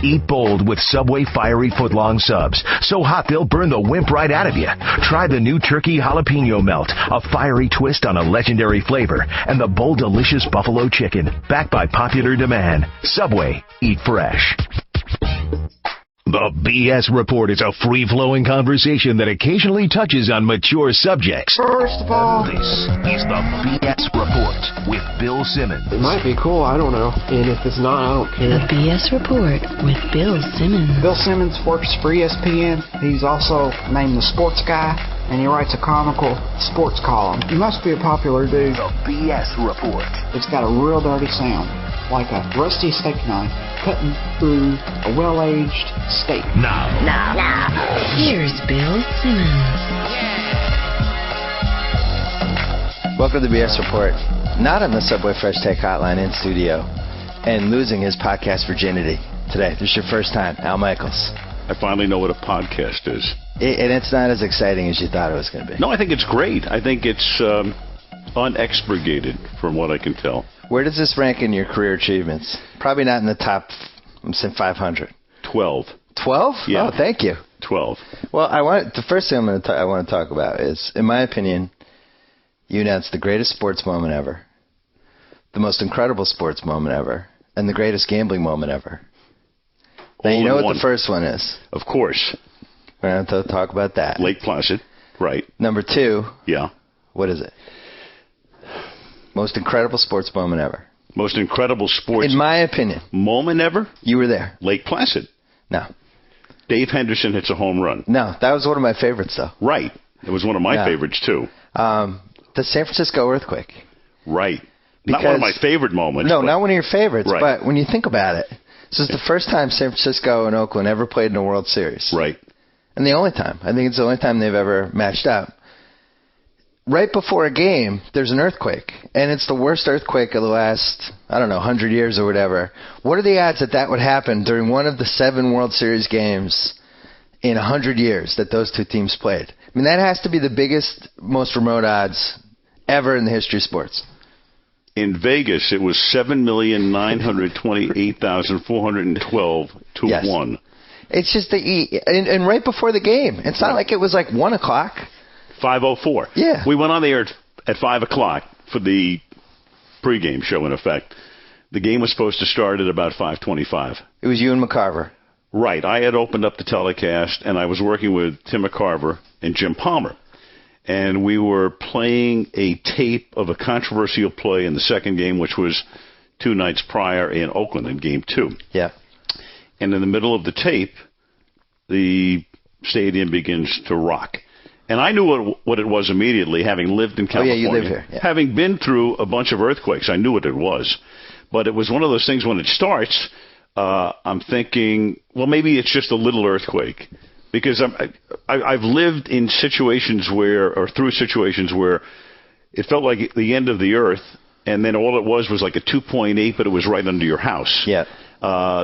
Eat bold with Subway Fiery Footlong Subs. So hot they'll burn the wimp right out of you. Try the new Turkey Jalapeno Melt, a fiery twist on a legendary flavor, and the bold, delicious Buffalo Chicken, backed by popular demand. Subway, eat fresh. The B.S. Report is a free-flowing conversation that occasionally touches on mature subjects. First of all, this is the B.S. Report with Bill Simmons. It might be cool, I don't know. And if it's not, I don't care. The B.S. Report with Bill Simmons. Bill Simmons works for ESPN. He's also named the sports guy, and he writes a comical sports column. He must be a popular dude. The B.S. Report. It's got a real dirty sound, like a rusty steak knife cutting through a well-aged steak. Now. Here's Bill Simmons. Welcome to the B.S. Report. Not on the Subway Fresh Take Hotline in studio, and losing his podcast virginity today. This is your first time, Al Michaels. I finally know what a podcast is. And it's not as exciting as you thought it was going to be. No, I think it's great. I think it's unexpurgated, from what I can tell. Where does this rank in your career achievements? Probably not in the top, I'm saying 500. 12. 12? Yeah. Oh, thank you. 12. Well, the first thing I want to talk about is, in my opinion, you announced the greatest sports moment ever, the most incredible sports moment ever, and the greatest gambling moment ever. Now, you know what the first one is. Of course. We're going to talk about that. Lake Placid. Right. Number 2. Yeah. What is it? Most incredible sports moment ever. Most incredible sports... In my opinion. Moment ever? You were there. Lake Placid. No. Dave Henderson hits a home run. No, that was one of my favorites, though. Right. It was one of my favorites, too. The San Francisco earthquake. Right. Not one of my favorite moments. No, not one of your favorites. Right. But when you think about it, this is the first time San Francisco and Oakland ever played in a World Series. Right. And the only time. I think it's the only time they've ever matched up. Right before a game, there's an earthquake. And it's the worst earthquake of the last, 100 years or whatever. What are the odds that would happen during one of the 7 World Series games in 100 years that those two teams played? I mean, that has to be the biggest, most remote odds ever in the history of sports. In Vegas, it was 7,928,412 to 1. It's just and right before the game. It's not like it was like 1 o'clock. 5:04. Yeah. We went on the air at 5 o'clock for the pregame show, in effect. The game was supposed to start at about 5:25. It was you and McCarver. Right. I had opened up the telecast, and I was working with Tim McCarver and Jim Palmer. And we were playing a tape of a controversial play in the second game, which was 2 nights prior in Oakland in Game 2. Yeah. And in the middle of the tape, the stadium begins to rock. And I knew what it was immediately, having lived in California. Oh, yeah, you live here. Yeah. Having been through a bunch of earthquakes, I knew what it was. But it was one of those things when it starts, I'm thinking, well, maybe it's just a little earthquake. Because I've lived in situations through situations where it felt like the end of the earth, and then all it was like a 2.8, but it was right under your house. Yeah.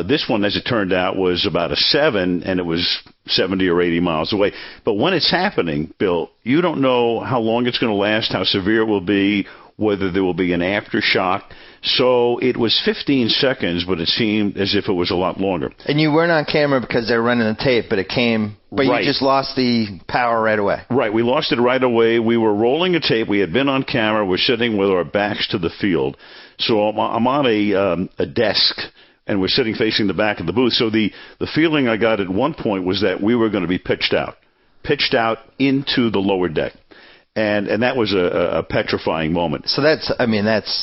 This one, as it turned out, was about a 7, and it was 70 or 80 miles away. But when it's happening, Bill, you don't know how long it's going to last, how severe it will be, whether there will be an aftershock. So it was 15 seconds, but it seemed as if it was a lot longer. And you weren't on camera because they were running the tape, but Right. You just lost the power right away. Right. We lost it right away. We were rolling a tape. We had been on camera. We're sitting with our backs to the field. So I'm on a desk, and we're sitting facing the back of the booth. So the feeling I got at one point was that we were going to be pitched out into the lower deck. And that was a petrifying moment. So that's a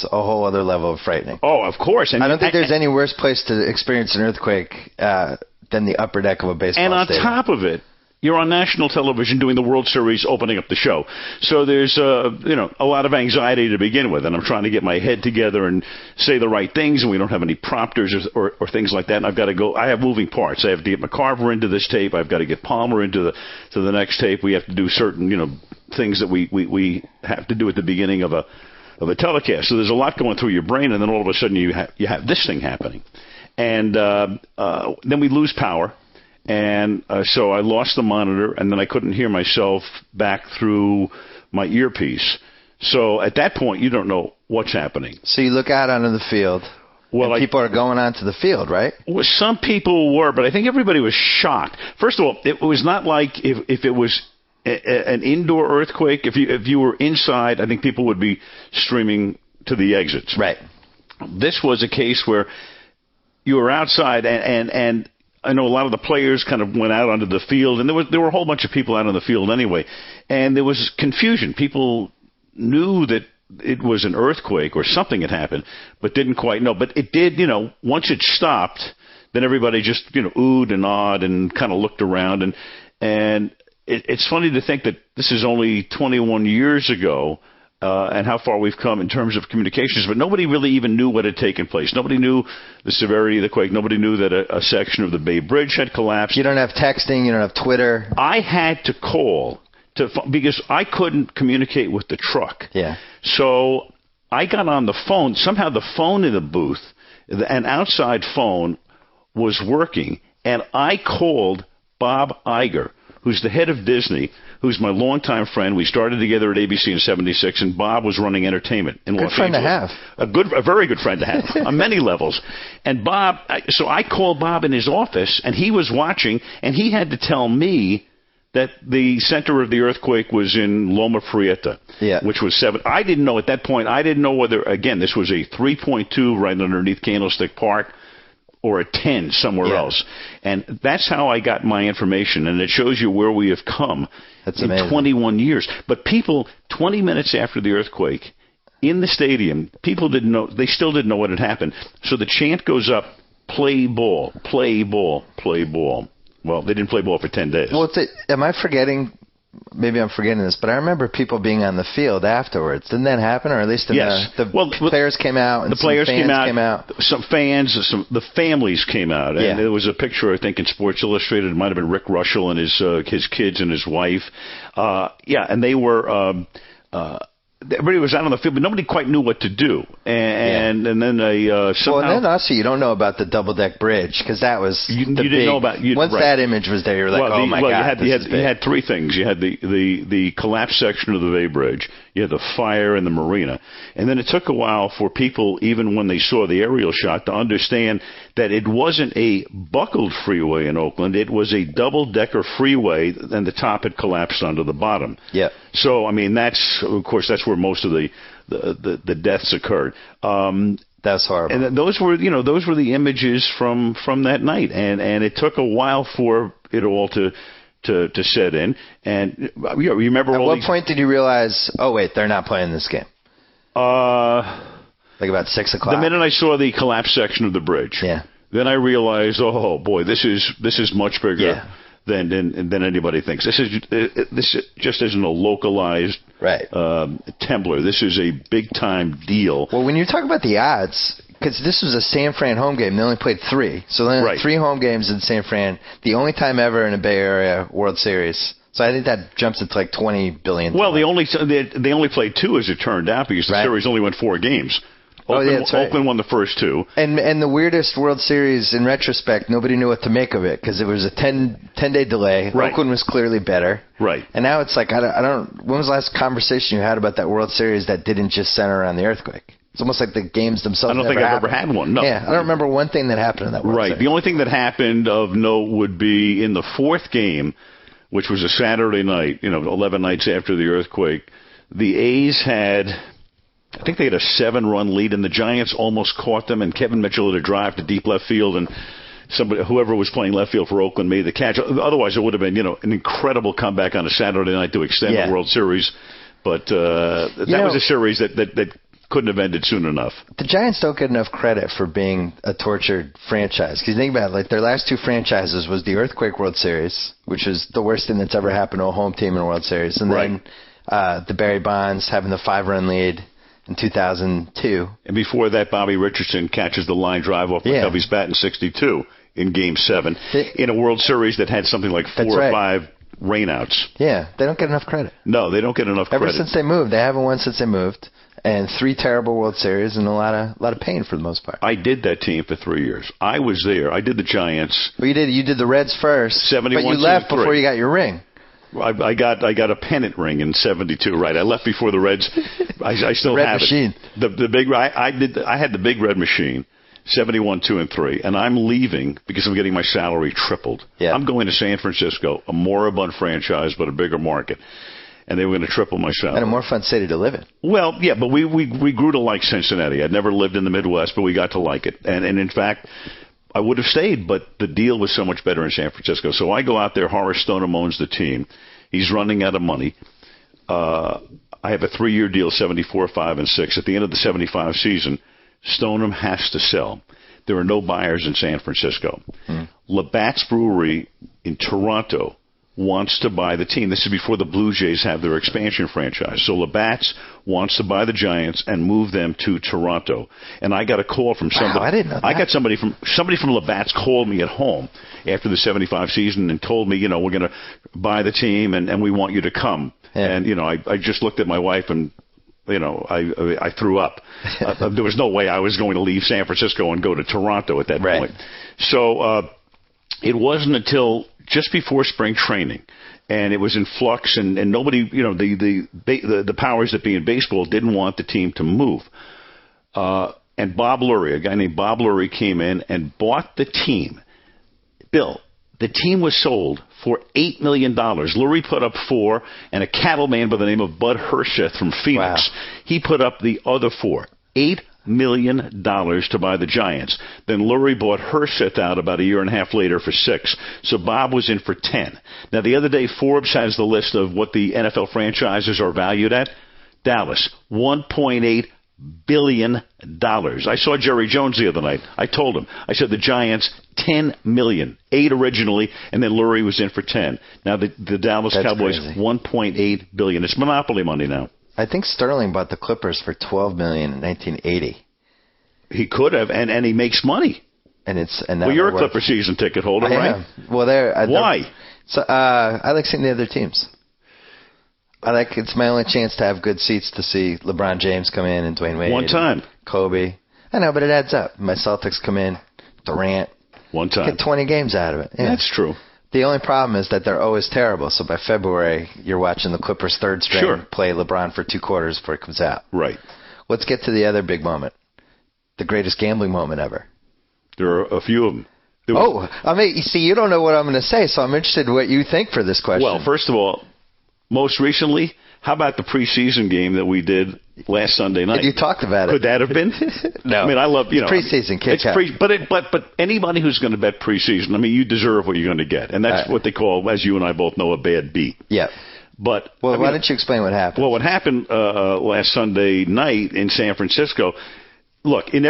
whole other level of frightening. Oh, of course. And I don't think there's any worse place to experience an earthquake than the upper deck of a baseball stadium. And on top of it, you're on national television doing the World Series, opening up the show. So there's a lot of anxiety to begin with, and I'm trying to get my head together and say the right things, and we don't have any prompters or things like that. And I've got to go. I have moving parts. I have to get McCarver into this tape. I've got to get Palmer into the next tape. We have to do certain things that we have to do at the beginning of a telecast. So there's a lot going through your brain, and then all of a sudden you have this thing happening, and then we lose power. And so I lost the monitor, and then I couldn't hear myself back through my earpiece. So at that point, you don't know what's happening. So you look out onto the field, Well, people are going onto the field, right? Well, some people were, but I think everybody was shocked. First of all, it was not like if it was an indoor earthquake. If you were inside, I think people would be streaming to the exits. Right. This was a case where you were outside, and I know a lot of the players kind of went out onto the field, and there were a whole bunch of people out on the field anyway, and there was confusion. People knew that it was an earthquake or something had happened, but didn't quite know. But it did, once it stopped, then everybody just, oohed and awed and kind of looked around. And it's funny to think that this is only 21 years ago, and how far we've come in terms of communications, but nobody really even knew what had taken place. Nobody knew the severity of the quake. Nobody knew that a section of the Bay Bridge had collapsed. You don't have texting. You don't have Twitter. I had to call because I couldn't communicate with the truck. Yeah. So I got on the phone. Somehow the phone in the booth, an outside phone, was working, and I called Bob Iger, who's the head of Disney, who's my longtime friend. We started together at ABC in '76, and Bob was running entertainment in Los Angeles. Good friend to have. A very good friend to have on many levels. And Bob, so I called Bob in his office, and he was watching, and he had to tell me that the center of the earthquake was in Loma Prieta, which was 7. I didn't know at that point. I didn't know whether, again, this was a 3.2 right underneath Candlestick Park or a 10 somewhere else. And that's how I got my information, and it shows you where we have come in 21 years. But people, 20 minutes after the earthquake, in the stadium, people didn't know. They still didn't know what had happened. So the chant goes up, play ball, play ball, play ball. Well, they didn't play ball for 10 days. Well, am I forgetting? Maybe I'm forgetting this, but I remember people being on the field afterwards. Didn't that happen, or at least the players came out and the players some fans came out. Some fans, the families came out, and there was a picture I think in Sports Illustrated. It might have been Rick Russell and his kids and his wife. And they were. Everybody was out on the field, but nobody quite knew what to do. And then somehow... Well, and then also you don't know about the double-deck bridge, because that was you didn't know about... Once that image was there, you were like, oh, my God, you had three things. You had the collapsed section of the Bay Bridge. You had the fire in the marina. And then it took a while for people, even when they saw the aerial shot, to understand that it wasn't a buckled freeway in Oakland. It was a double-decker freeway, and the top had collapsed onto the bottom. Yeah. So, I mean, that's where most of the deaths occurred. That's horrible. And those were the images from that night. And it took a while for it all to set in. And you remember at what point did you realize, oh wait, they're not playing this game? Like about 6 o'clock. The minute I saw the collapsed section of the bridge. Yeah. Then I realized, oh boy, this is much bigger than anybody thinks. This just isn't a localized Tembler. This is a big time deal. Well, when you talk about the odds, because this was a San Fran home game, they only played 3, so they only had 3 home games in San Fran. The only time ever in a Bay Area World Series. So I think that jumps it to like 20 billion. Well, they only played 2 as it turned out, because the series only went 4 games. Oakland won the first 2. And the weirdest World Series, in retrospect, nobody knew what to make of it, because it was a 10-day delay. Right. Oakland was clearly better. Right. And now it's like, I don't. When was the last conversation you had about that World Series that didn't just center around the earthquake? It's almost like the games themselves. I don't think I've ever had one. No. Yeah, I don't remember one thing that happened in that World Series. The only thing that happened of note would be in the 4th game, which was a Saturday night, 11 nights after the earthquake. The A's had, I think they had a 7-run lead, and the Giants almost caught them, and Kevin Mitchell had a drive to deep left field, and whoever was playing left field for Oakland made the catch. Otherwise, it would have been, an incredible comeback on a Saturday night to extend the World Series. But that was a series that couldn't have ended soon enough. The Giants don't get enough credit for being a tortured franchise. Because you think about it, like their last 2 franchises was the Earthquake World Series, which was the worst thing that's ever happened to a home team in a World Series, and then the Barry Bonds having the 5-run lead in 2002. And before that, Bobby Richardson catches the line drive off McCovey's bat in 62 in Game 7 in a World Series that had something like 4 or 5 rainouts. Yeah, they don't get enough credit. No, they don't get enough credit. Ever since they moved. They haven't won since they moved. And 3 terrible World Series and a lot of pain for the most part. I did that team for 3 years. I was there. I did the Giants. Well, you did the Reds first. 71, but you left before you got your ring. I got a pennant ring in 72. Right, I left before the Reds. I still red have machine. It. The big. I had the big red machine, 71, 2, and 3, and I'm leaving because I'm getting my salary tripled. Yeah. I'm going to San Francisco, a moribund franchise, but a bigger market. And they were going to triple my salary. And a more fun city to live in. Well, yeah, but we grew to like Cincinnati. I'd never lived in the Midwest, but we got to like it. And in fact, I would have stayed, but the deal was so much better in San Francisco. So I go out there. Horace Stoneham owns the team. He's running out of money. I have a 3-year deal, 74, 5, and 6. At the end of the 75 season, Stoneham has to sell. There are no buyers in San Francisco. Labatt's Brewery in Toronto wants to buy the team. This is before the Blue Jays have their expansion franchise. So Labatt's wants to buy the Giants and move them to Toronto. And I got a call from somebody. Wow, I didn't know that. I got somebody from Labatt's called me at home after the 75 season and told me, we're going to buy the team and we want you to come. Yeah. And, I just looked at my wife and, I threw up. There was no way I was going to leave San Francisco and go to Toronto at that point. So it wasn't until just before spring training, and it was in flux, and nobody, the powers that be in baseball didn't want the team to move. And Bob Lurie, a guy named Bob Lurie, came in and bought the team. Bill, the team was sold for $8 million. Lurie put up 4, and a cattleman by the name of Bud Hersheth from Phoenix, he put up the other 4. $8 million to buy the Giants. Then Lurie bought Hersheth out about a year and a half later for 6. So Bob was in for 10. Now, the other day, Forbes has the list of what the NFL franchises are valued at. Dallas, $1.8 billion. I saw Jerry Jones the other night. I told him. I said the Giants, $10 million. 8 originally, and then Lurie was in for 10. Now, the Dallas Cowboys, crazy. $1.8 billion. It's monopoly money now. I think Sterling bought the Clippers for $12 million in 1980. He could have, and he makes money. Well, you're a Clipper season ticket holder, right? Am. Well, why? I like seeing the other teams. It's my only chance to have good seats to see LeBron James come in and Dwayne Wade. One time. Kobe. I know, but it adds up. My Celtics come in, Durant. One time. Get 20 games out of it. Yeah. That's true. The only problem is that they're always terrible. So by February, you're watching the Clippers' third string play LeBron for 2 quarters before it comes out. Right. Let's get to the other big moment. The greatest gambling moment ever. There are a few of them. You see, you don't know what I'm going to say, so I'm interested in what you think for this question. Well, first of all, most recently, how about the preseason game that we did last Sunday night? You talked about it. Could that have been? No. I mean, I love, preseason. But anybody who's going to bet preseason, you deserve what you're going to get. And that's what they call, as you and I both know, a bad beat. Yeah. But why don't you explain what happened? Well, what happened last Sunday night in San Francisco, look, in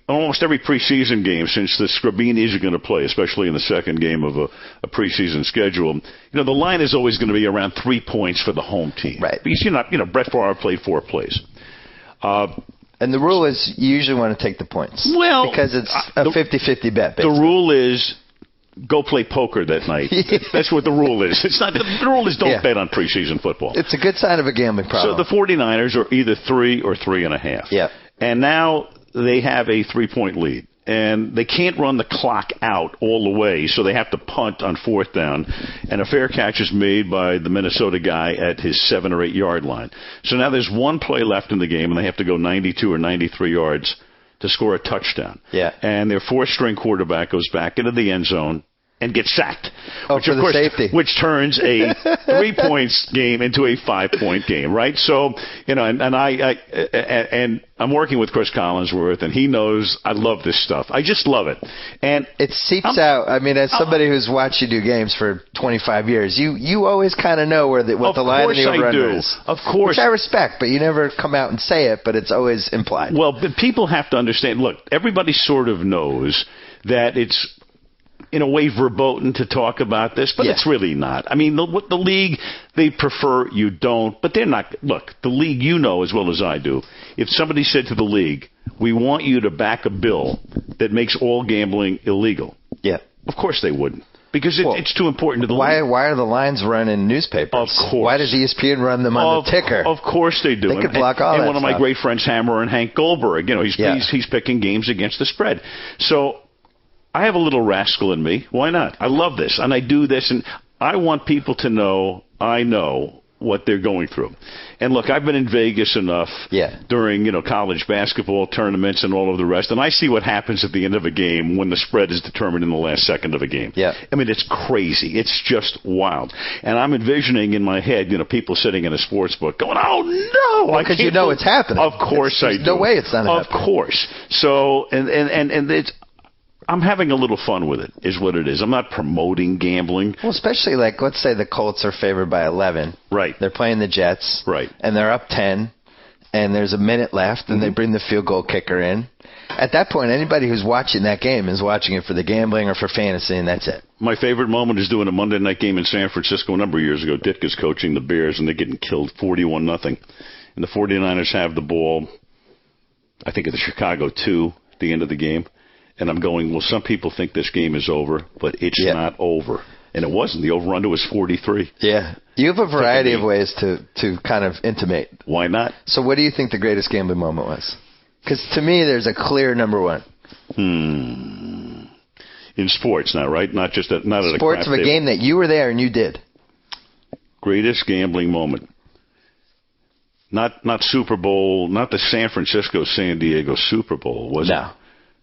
almost every preseason game, since the Scribinis are going to play, especially in the second game of a preseason schedule, the line is always going to be around 3 points for the home team. Right. Because Brett Favre played 4 plays. And the rule is you usually want to take the points. Well, because it's a 50-50 bet, basically. The rule is go play poker that night. That's what the rule is. It's not. The rule is don't bet on preseason football. It's a good sign of a gambling problem. So the 49ers are either 3 or 3.5. Yeah. And now they have a 3-point lead. And they can't run the clock out all the way, so they have to punt on 4th down. And a fair catch is made by the Minnesota guy at his 7 or 8 yard line. So now there's 1 play left in the game, and they have to go 92 or 93 yards to score a touchdown. Yeah. And their 4th-string quarterback goes back into the end zone and gets sacked. Which, of course, safety. Which turns a 3-point game into a 5-point game, right? So, and I'm working with Chris Collinsworth, and he knows I love this stuff. I just love it. And it seeps out. As somebody who's watched you do games for 25 years, you always kind of know what the line of the over-under is. Of course. Which I respect, but you never come out and say it, but it's always implied. Well, but people have to understand, look, everybody sort of knows that it's, in a way, verboten to talk about this, but it's really not. The league, they prefer you don't, but they're not. Look, the league, as well as I do, if somebody said to the league, we want you to back a bill that makes all gambling illegal, of course they wouldn't. Because it's too important to the league. Why are the lines run in newspapers? Of course. Why does ESPN run them on the ticker? Of course they do. They could block all that And one of my stuff. great friends, Hammer and Hank Goldberg, he's picking games against the spread. So I have a little rascal in me. Why not? I love this, and I do this, and I want people to know I know what they're going through. And look, I've been in Vegas enough during, college basketball tournaments and all of the rest, and I see what happens at the end of a game when the spread is determined in the last second of a game. Yeah. I mean, it's crazy. It's just wild. And I'm envisioning in my head, people sitting in a sports book going, oh, no. Because you know it's happening. Of course I do. No way it's not happening. Of course. So, and it's, I'm having a little fun with it, is what it is. I'm not promoting gambling. Well, especially let's say the Colts are favored by 11. Right. They're playing the Jets. Right. And they're up 10, and there's a minute left, and they bring the field goal kicker in. At that point, anybody who's watching that game is watching it for the gambling or for fantasy, and that's it. My favorite moment is doing a Monday night game in San Francisco a number of years ago. Ditka's coaching the Bears, and they're getting killed 41-0. And the 49ers have the ball, I think, at the Chicago 2 at the end of the game. And I'm going, well, some people think this game is over, but it's not over. And it wasn't. The over-under was 43. Yeah. You have a variety of ways to kind of intimate. Why not? So what do you think the greatest gambling moment was? Because to me, there's a clear number one. In sports now, right? Not just at, not at sports a of a game that you were there and you did. Greatest gambling moment. Not Super Bowl, not the San Francisco-San Diego Super Bowl, was it?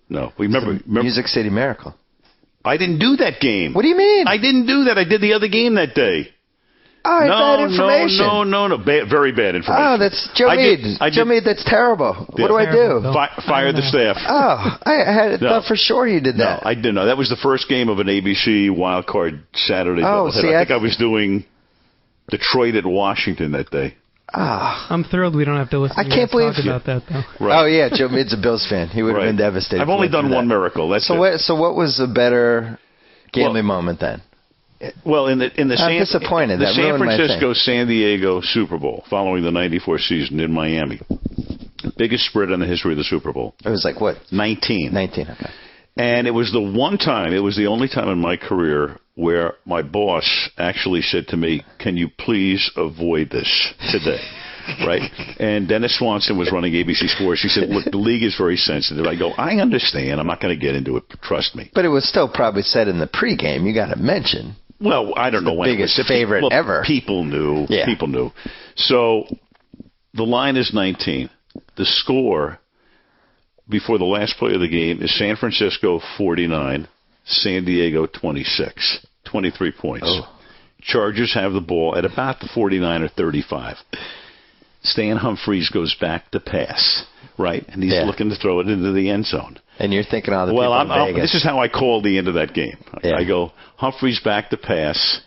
No. Remember Music City Miracle. I didn't do that game. What do you mean? I didn't do that. I did the other game that day. Oh, bad information. No. Very bad information. Oh, that's Joe Mead. Joe Mead, that's terrible. Yeah. What do I do? Fire the staff. Oh, I thought for sure you did that. No, I didn't know. That was the first game of an ABC wildcard Saturday doubleheader. I think I was doing Detroit at Washington that day. I'm thrilled we don't have to listen to talk about that, though. Right. Oh, yeah, Joe Mead's a Bills fan. He would have been devastated. I've only done one miracle. That's it. So what was a better gambling moment then? Well, in the I'm disappointed. The San Francisco-San Diego Super Bowl following the 94 season in Miami. Biggest spread in the history of the Super Bowl. It was like what? 19. 19, okay. And it was the only time in my career where my boss actually said to me, can you please avoid this today? Right? And Dennis Swanson was running ABC Sports. He said, look, the league is very sensitive. I go, I understand. I'm not going to get into it. Trust me. But it was still probably said in the pregame. You got to mention. Well, I don't know when. Biggest favorite ever. People knew. Yeah. People knew. So the line is 19. The score before the last play of the game is San Francisco 49, San Diego 26, 23 points. Oh. Chargers have the ball at about the 49 or 35. Stan Humphries goes back to pass, right? And he's looking to throw it into the end zone. And you're thinking all the people in Vegas. This is how I call the end of that game. Yeah. I go, Humphries back to pass.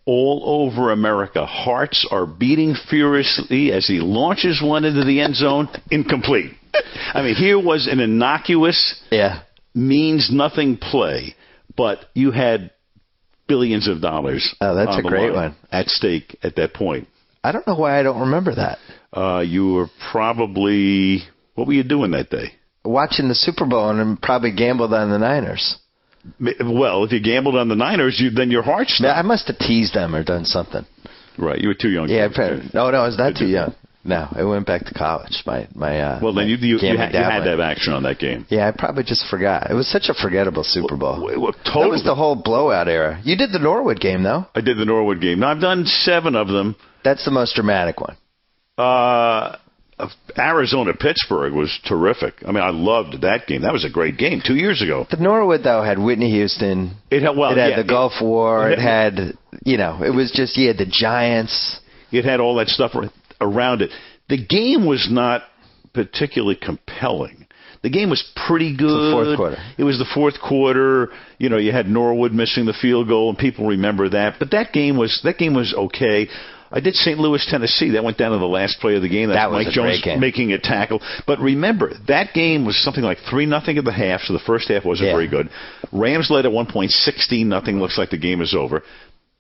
All over America, hearts are beating furiously as he launches one into the end zone. Incomplete. I mean, here was an innocuous, means nothing play, but you had billions of dollars. Oh, that's a great one. At stake at that point. I don't know why I don't remember that. You were probably, what were you doing that day? Watching the Super Bowl and probably gambled on the Niners. Well, if you gambled on the Niners, then your heart stopped. I must have teased them or done something. Right, you were too young. Yeah, no, I was not too young. No, I went back to college. Well, then you had to have action on that game. Yeah, I probably just forgot. It was such a forgettable Super Bowl. Well, totally. That was the whole blowout era. You did the Norwood game, though. I did the Norwood game. Now, I've done 7 of them. That's the most dramatic one. Arizona-Pittsburgh was terrific. I mean, I loved that game. That was a great game 2 years ago. The Norwood, though, had Whitney Houston. It had the Gulf War. It had, it was just, you had the Giants. It had all that stuff around it. The game was not particularly compelling. The game was pretty good. The fourth quarter. It was the fourth quarter. You had Norwood missing the field goal, and people remember that. But that game was okay. I did St. Louis, Tennessee. That went down to the last play of the game. That was Mike a Jones great game. making a tackle. But remember, that game was something like 3-0 at the half, so the first half wasn't very good. Rams led at 1 point, 16-0. Looks like the game is over.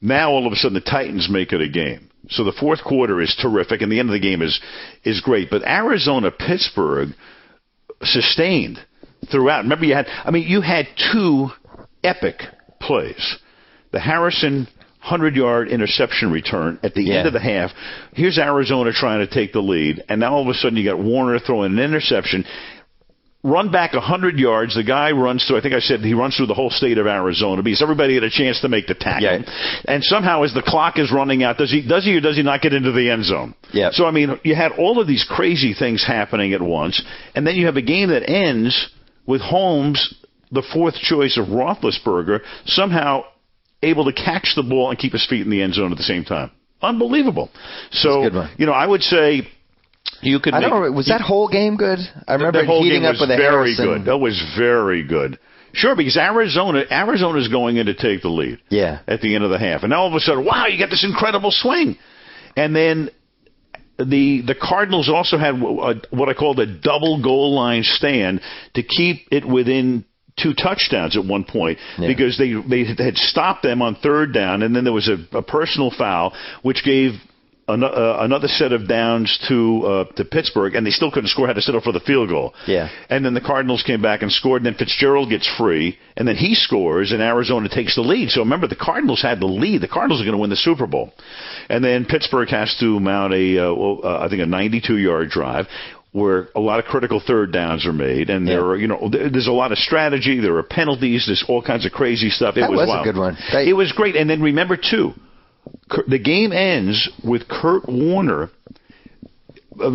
Now, all of a sudden, the Titans make it a game. So the fourth quarter is terrific, and the end of the game is great. But Arizona-Pittsburgh sustained throughout. Remember, you had 2 epic plays. The Harrison 100-yard interception return at the end of the half. Here's Arizona trying to take the lead, and now all of a sudden you got Warner throwing an interception. run back 100 yards. The guy runs through, I think I said he runs through the whole state of Arizona because everybody had a chance to make the tackle. Yeah. And somehow as the clock is running out, does he or does he not get into the end zone? Yeah. So, I mean, you had all of these crazy things happening at once, and then you have a game that ends with Holmes, the fourth choice of Roethlisberger, somehow able to catch the ball and keep his feet in the end zone at the same time. Unbelievable. So, I would say you could. Was that whole game good? I remember the whole heating game up with was the very Harrison. good. That was very good. Sure, because Arizona's going in to take the lead. Yeah. At the end of the half, and now all of a sudden, wow, you got this incredible swing, and then the Cardinals also had what I called a double goal line stand to keep it within 2 touchdowns at one point because they had stopped them on third down, and then there was a personal foul which gave another set of downs to Pittsburgh, and they still couldn't score, had to settle for the field goal. Yeah. And then the Cardinals came back and scored, and then Fitzgerald gets free, and then he scores, and Arizona takes the lead. So remember, the Cardinals had the lead. The Cardinals are going to win the Super Bowl. And then Pittsburgh has to mount I think a 92-yard drive, where a lot of critical third downs are made, and there's a lot of strategy. There are penalties. There's all kinds of crazy stuff. That was wild. A good one. It was great. And then remember too, the game ends with Kurt Warner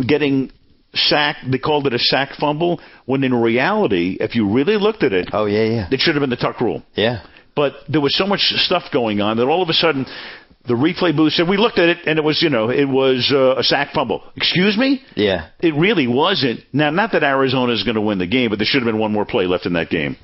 getting sacked. They called it a sack fumble, when in reality, if you really looked at it, it should have been the tuck rule. Yeah. But there was so much stuff going on that all of a sudden, the replay booth said, we looked at it, and it was a sack fumble. Excuse me? Yeah. It really wasn't. Now, not that Arizona is going to win the game, but there should have been one more play left in that game.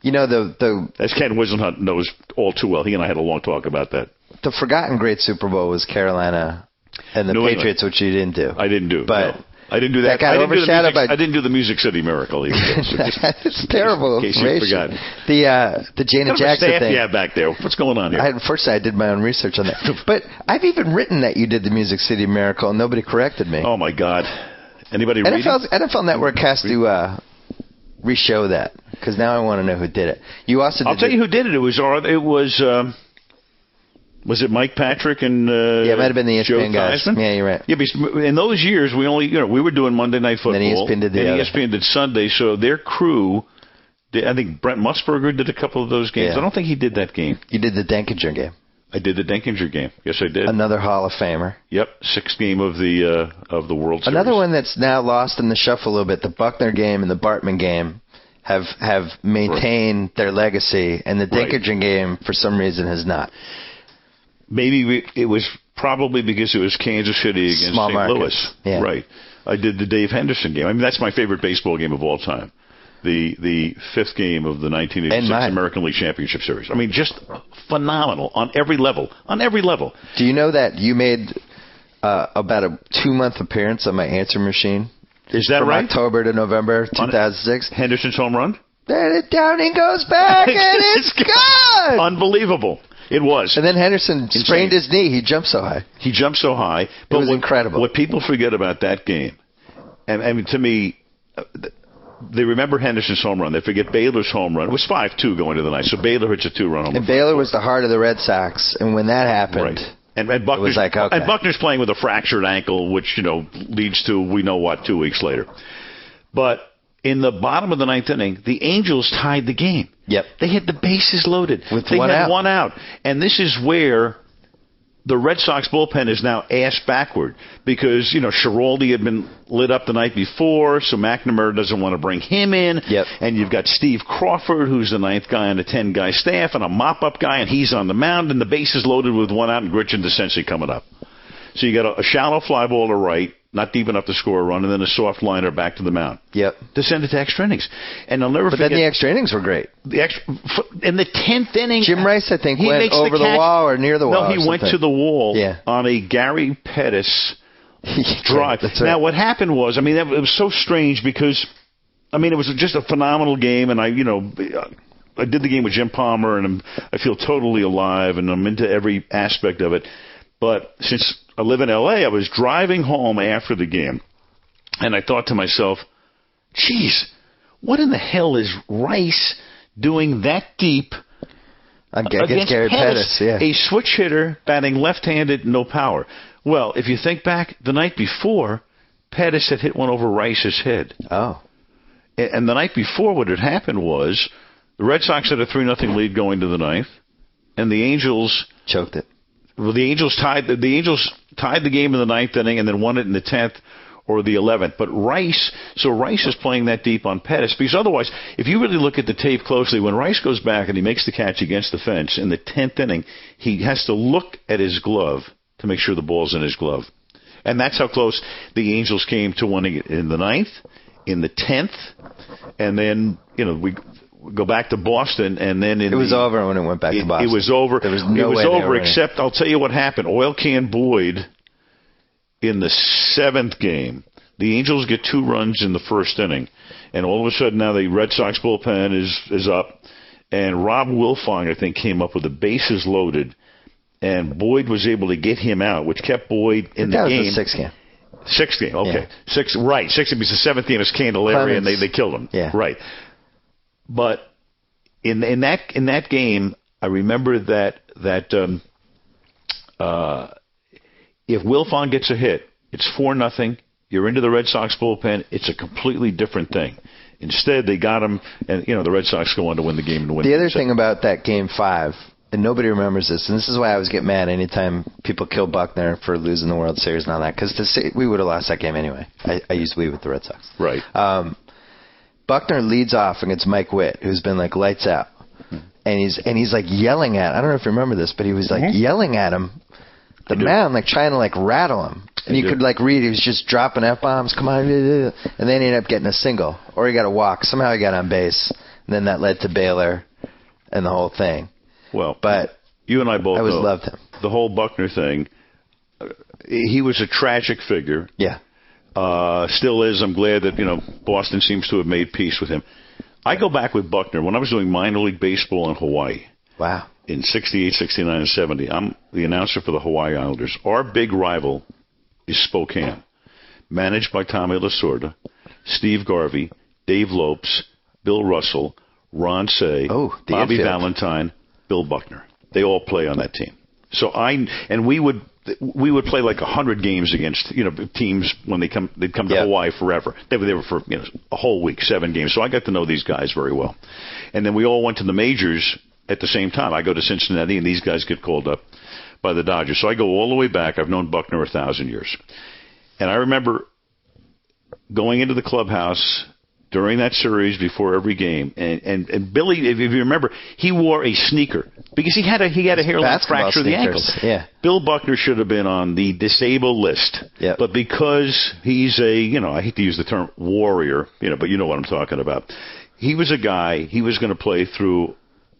As Ken Wisenhunt knows all too well. He and I had a long talk about that. The forgotten great Super Bowl was Carolina and the Patriots, which you didn't do. I didn't do. But no. I didn't do that. That got overshadowed by. I didn't do the Music City Miracle either. So it's terrible in case you information. forgot. The Janet what Jackson staff thing. you have back there? What's going on here? Unfortunately, I did my own research on that. But I've even written that you did the Music City Miracle, and nobody corrected me. Oh my God! Anybody read NFL Network has to re-show that, because now I want to know who did it. You also. I'll tell you who did it. It was. Was it Mike Patrick and it might have been the Joe ESPN guys. Theismann? Yeah, you're right. Yeah, because in those years we only we were doing Monday Night Football. Then ESPN did ESPN did Sunday, so their crew. I think Brent Musburger did a couple of those games. Yeah. I don't think he did that game. You did the Denkinger game. I did the Denkinger game. Yes, I did. Another Hall of Famer. Yep, 6th game of the World Series. Another one that's now lost in the shuffle a little bit. The Buckner game and the Bartman game have maintained their legacy, and the Denkinger game for some reason has not. Maybe it was probably because it was Kansas City against St. Louis. Yeah. Right. I did the Dave Henderson game. I mean, that's my favorite baseball game of all time. The 5th game of the 1986 American League Championship Series. I mean, just phenomenal on every level. On every level. Do you know that you made about a 2-month appearance on my answer machine? Is that from right? October to November 2006. Henderson's home run? Then it down and goes back, and it's good! Unbelievable. It was. And then Henderson sprained his knee. He jumped so high. But it was incredible. What people forget about that game, and I mean, to me, they remember Henderson's home run. They forget Baylor's home run. It was 5-2 going to the night, so Baylor hits a 2-run home run. And Baylor was the heart of the Red Sox, and when that happened, and Buckner's, it was like, okay. And Buckner's playing with a fractured ankle, which leads to we know what 2 weeks later. But in the bottom of the 9th inning, the Angels tied the game. Yep. They had the bases loaded. They had one out. And this is where the Red Sox bullpen is now ass backward because, Schiraldi had been lit up the night before, so McNamara doesn't want to bring him in. Yep. And you've got Steve Crawford, who's the 9th guy on a 10-guy staff, and a mop-up guy, and he's on the mound, and the bases loaded with one out, and Grich and DeCincy coming up. So you got a shallow fly ball to right, not deep enough to score a run, and then a soft liner back to the mound. Yep. To send it to extra innings. And I'll never forget. But then the extra innings were great. In the 10th inning. Jim Rice, I think, went over the wall or near the wall. No, he went to the wall on a Gary Pettis drive. That's right. Now, what happened was, it was so strange because, it was just a phenomenal game, and I did the game with Jim Palmer, and I feel totally alive, and I'm into every aspect of it. But since I live in L.A., I was driving home after the game, and I thought to myself, geez, what in the hell is Rice doing that deep against Gary Pettis? Yeah. A switch hitter batting left-handed, no power. Well, if you think back, the night before, Pettis had hit one over Rice's head. Oh. And the night before, what had happened was the Red Sox had a 3-0 lead going to the ninth, and the Angels choked it. Well, the Angels tied the game in the ninth inning and then won it in the 10th or the 11th. But Rice is playing that deep on Pettis, because otherwise, if you really look at the tape closely, when Rice goes back and he makes the catch against the fence in the 10th inning, he has to look at his glove to make sure the ball's in his glove. And that's how close the Angels came to winning it in the ninth, in the 10th, and then, we go back to Boston, and then it was over when it went back to Boston. It was over. There was no way over, except I'll tell you what happened. Oil Can Boyd in the 7th game. The Angels get 2 runs in the first inning, and all of a sudden now the Red Sox bullpen is up, and Rob Wilfong, I think, came up with the bases loaded, and Boyd was able to get him out, which kept Boyd in the game. That was the 6th game. 6th game, okay. Yeah. 6th because the 7th game is Candelaria, and they killed him. Yeah. Right. But in that game, I remember that if Wilfong gets a hit, it's 4-0. You're into the Red Sox bullpen. It's a completely different thing. Instead, they got him, and the Red Sox go on to win the game and win. The other thing about that Game 5, and nobody remembers this, and this is why I always get mad anytime people kill Buckner for losing the World Series and all that, because we would have lost that game anyway. I used we with the Red Sox. Right. Buckner leads off against Mike Witt, who's been like lights out, and he's like yelling at. I don't know if you remember this, but he was like yelling at him, the mound, like trying to like rattle him, and you could like read he was just dropping F-bombs. Come on, and then he ended up getting a single, or he got a walk. Somehow he got on base, and then that led to Baylor, and the whole thing. Well, but you and I both loved him. The whole Buckner thing. He was a tragic figure. Yeah. Still is. I'm glad that Boston seems to have made peace with him. I go back with Buckner when I was doing minor league baseball in Hawaii. Wow. In 68, 69, and 70. I'm the announcer for the Hawaii Islanders. Our big rival is Spokane, managed by Tommy Lasorda, Steve Garvey, Dave Lopes, Bill Russell, Ron Say, Bobby Valentine, Bill Buckner. They all play on that team. So we would play like 100 games against teams when they'd come to Hawaii forever. They were there for a whole week, 7 games. So I got to know these guys very well. And then we all went to the majors at the same time. I go to Cincinnati, and these guys get called up by the Dodgers. So I go all the way back. I've known Buckner 1,000 years. And I remember going into the clubhouse during that series before every game, and Billy, if you remember, he wore a sneaker because he had a hairline fracture of the ankle. Yeah. Bill Buckner should have been on the disabled list, but because he's I hate to use the term warrior, but you know what I'm talking about. He was a guy. He was going to play through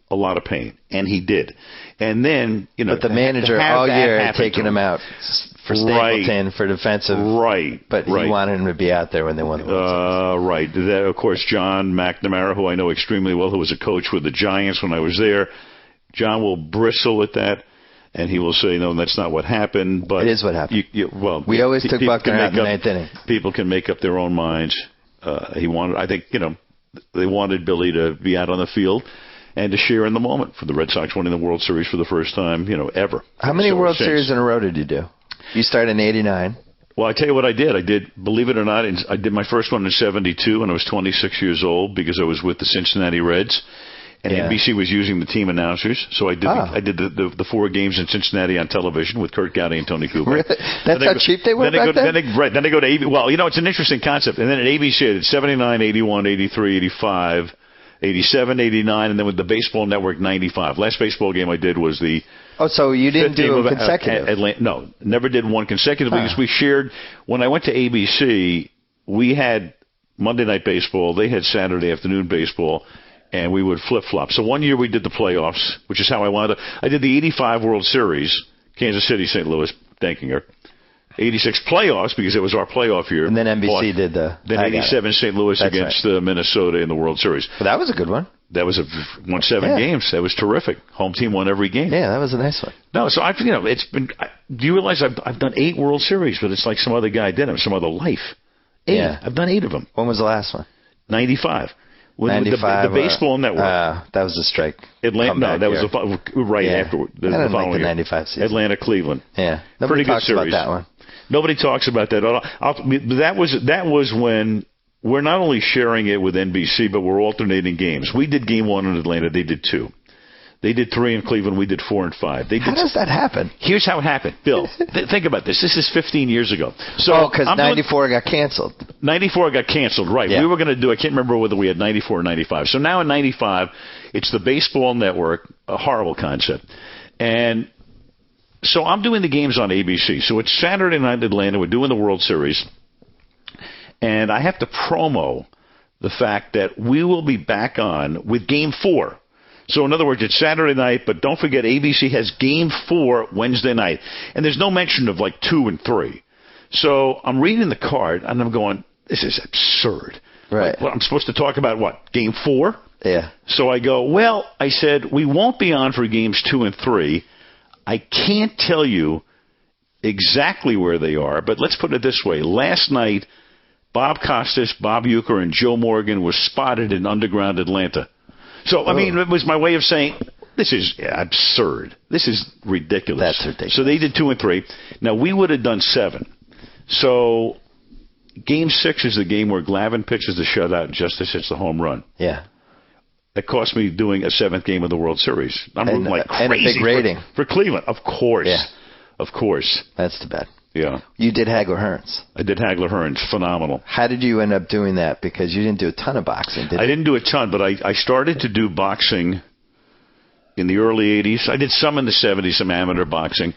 a lot of pain, and he did. And then but the manager all year had taken him out for Stapleton for defensive, but he wanted him to be out there when they won the World Series. That, of course, John McNamara, who I know extremely well, who was a coach with the Giants when I was there. John will bristle at that, and he will say, no, that's not what happened. But it is what happened. We always took Buckner out in the 9th inning. People can make up their own minds. They wanted Billy to be out on the field and to share in the moment for the Red Sox winning the World Series for the first time, ever. How many World Series in a row did you do? You started in 89. Well, I tell you what I did. Believe it or not, I did my first one in 72 when I was 26 years old because I was with the Cincinnati Reds. And NBC was using the team announcers, so I did the 4 games in Cincinnati on television with Kurt Gowdy and Tony Cooper. Really? That's how cheap they were back then? Then I go to ABC. Well, it's an interesting concept. And then at ABC, I did 79, 81, 83, 85, 87, 89, and then with the Baseball Network, 95. Last baseball game I did was the... Oh, so you didn't do them consecutive? No, never did one consecutive because we shared... When I went to ABC, we had Monday Night Baseball, they had Saturday afternoon baseball, and we would flip-flop. So one year we did the playoffs, which is how I wanted to... I did the 85 World Series, Kansas City, St. Louis, thanking her. 86 playoffs because it was our playoff year. And then NBC did the... Then 87 St. Louis against Minnesota in the World Series. Well, that was a good one. That was won 7 games. That was terrific. Home team won every game. Yeah, that was a nice one. No, so it's been... Do you realize I've done 8 World Series, but it's like some other guy did them, some other life. 8. Yeah. I've done 8 of them. When was the last one? 95. With the Baseball Network. That was a strike. Atlanta. No, that was afterward. I didn't like the 95 season. Atlanta, Cleveland. Yeah. Nobody talks about that one. Nobody talks about that at all. That was when we're not only sharing it with NBC, but we're alternating games. We did game 1 in Atlanta. They did 2. They did 3 in Cleveland. We did 4 and 5. How does that happen? Here's how it happened, Bill. Think about this. This is 15 years ago. So because 94 got canceled. 94 got canceled, right. Yeah. We were going to do, I can't remember whether we had 94 or 95. So now in 95, it's the Baseball Network, a horrible concept. And so I'm doing the games on ABC. So it's Saturday night in Atlanta. We're doing the World Series. And I have to promo the fact that we will be back on with Game 4. So, in other words, it's Saturday night, but don't forget ABC has Game 4 Wednesday night. And there's no mention of, 2 and 3. So I'm reading the card, and I'm going, this is absurd. Right. I'm supposed to talk about, Game 4? Yeah. So I go, I said, we won't be on for Games 2 and 3. I can't tell you exactly where they are, but let's put it this way. Last night, Bob Costas, Bob Uecker, and Joe Morgan were spotted in underground Atlanta. So, it was my way of saying, this is absurd. This is ridiculous. That's ridiculous. So they did 2 and 3. Now, we would have done 7. So, Game 6 is the game where Glavine pitches the shutout and Justice hits the home run. Yeah. That cost me doing a 7th game of the World Series. I'm rooting like crazy and a big rating. For Cleveland. Of course. Yeah. Of course. That's too bad. Yeah. You did Hagler Hearns. I did Hagler Hearns. Phenomenal. How did you end up doing that? Because you didn't do a ton of boxing, did you? I didn't do a ton, but I started to do boxing in the early 80s. I did some in the 70s, some amateur boxing.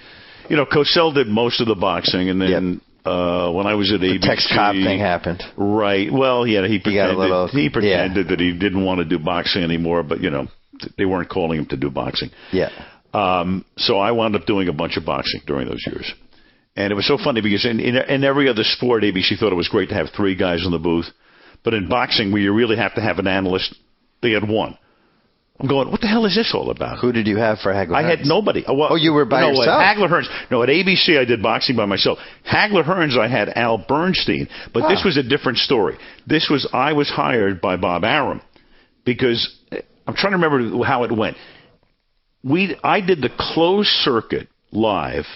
Cosell did most of the boxing, and then when I was at ABC... The Tex Cobb thing happened. Right. Well, yeah, he pretended that he didn't want to do boxing anymore, but, they weren't calling him to do boxing. Yeah. So I wound up doing a bunch of boxing during those years. And it was so funny because in every other sport, ABC thought it was great to have 3 guys in the booth. But in boxing, where you really have to have an analyst, they had 1. I'm going, what the hell is this all about? Who did you have for Hagler Hearns? I had nobody. You were by yourself? At Hagler Hearns. No, at ABC, I did boxing by myself. Hagler Hearns, I had Al Bernstein. But this was a different story. I was hired by Bob Arum because I'm trying to remember how it went. I did the closed circuit live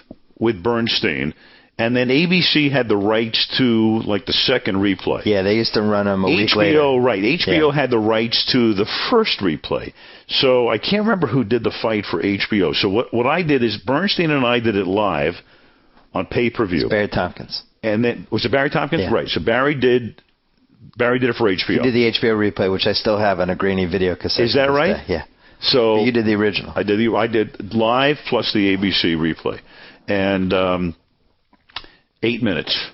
with Bernstein, and then ABC had the rights to the second replay. Yeah, they used to run them a week later. Right. HBO had the rights to the first replay. So I can't remember who did the fight for HBO. So what I did is Bernstein and I did it live on pay-per-view. It's Barry Tompkins. And then was it Barry Tompkins? Yeah. Right. So Barry did it for HBO. You did the HBO replay, which I still have on a grainy video cassette. Is that right? Yeah. So but you did the original. I did live plus the ABC replay. And 8 minutes.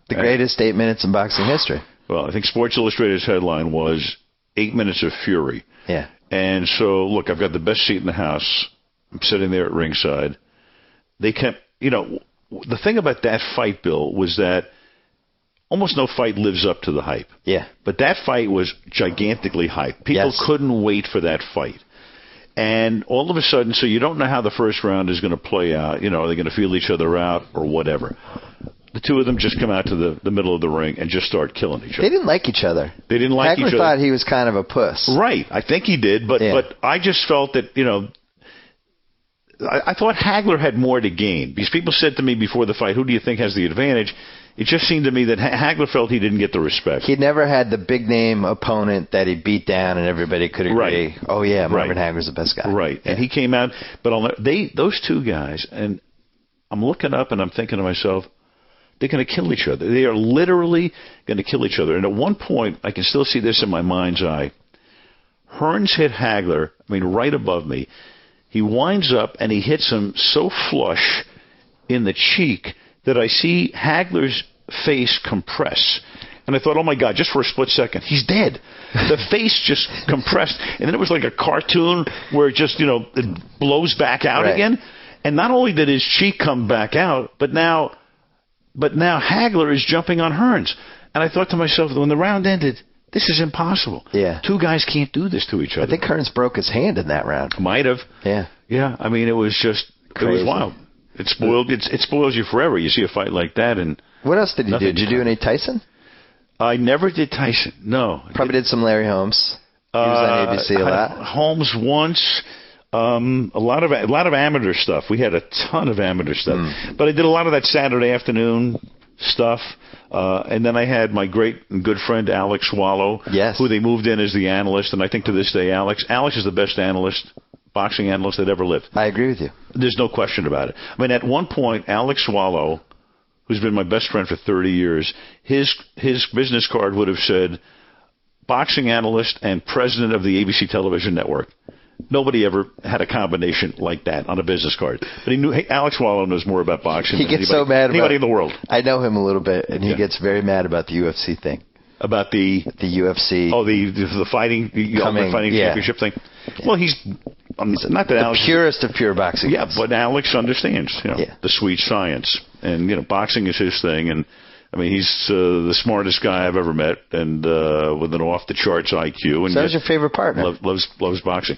The greatest 8 minutes in boxing history. Well, I think Sports Illustrated's headline was 8 minutes of fury. Yeah. And so, look, I've got the best seat in the house. I'm sitting there at ringside. They kept, the thing about that fight, Bill, was that almost no fight lives up to the hype. Yeah. But that fight was gigantically hyped. People couldn't wait for that fight. And all of a sudden, so you don't know how the first round is going to play out. Are they going to feel each other out or whatever? The two of them just come out to the middle of the ring and just start killing each other. They didn't like each other. They didn't like each other. Hagler thought he was kind of a puss. Right. I think he did. But I just felt that, I thought Hagler had more to gain. Because people said to me before the fight, who do you think has the advantage? It just seemed to me that Hagler felt he didn't get the respect. He never had the big-name opponent that he beat down and everybody could agree, right. Oh, yeah, Marvin Hagler's the best guy. Right. Yeah. And he came out. But those two guys, and I'm looking up and I'm thinking to myself, they're going to kill each other. They are literally going to kill each other. And at one point, I can still see this in my mind's eye. Hearns hit Hagler, right above me. He winds up and he hits him so flush in the cheek that I see Hagler's face compress. And I thought, oh, my God, just for a split second, he's dead. The face just compressed. And then it was like a cartoon where it just, it blows back out again. And not only did his cheek come back out, but now Hagler is jumping on Hearns. And I thought to myself, when the round ended, this is impossible. Yeah. Two guys can't do this to each other. I think Hearns broke his hand in that round. Might have. Yeah. Yeah. It was just crazy. It was wild. It spoils you forever. You see a fight like that. And what else did you do? Did you do any Tyson? I never did Tyson. No. Probably did some Larry Holmes. He was on ABC a lot. Holmes once. A lot of amateur stuff. We had a ton of amateur stuff. But I did a lot of that Saturday afternoon stuff. And then I had my great and good friend Alex Swallow, who they moved in as the analyst. And I think to this day, Alex is the best boxing analyst that ever lived. I agree with you. There's no question about it. I mean, at one point, Alex Swallow, who's been my best friend for 30 years, his business card would have said, boxing analyst and president of the ABC television network. Nobody ever had a combination like that on a business card. But he knew. Hey, Alex Wallow knows more about boxing than anybody in the world. I know him a little bit, and he gets very mad about the UFC thing. About the UFC. Oh, the fighting, the Ultimate Fighting Championship thing. Yeah. Well, he's not that Alex, purest of pure boxing. Yeah, but Alex understands, the sweet science, and boxing is his thing, and. I mean, he's the smartest guy I've ever met, and with an off-the-charts IQ. And so, who's your favorite partner? Loves boxing.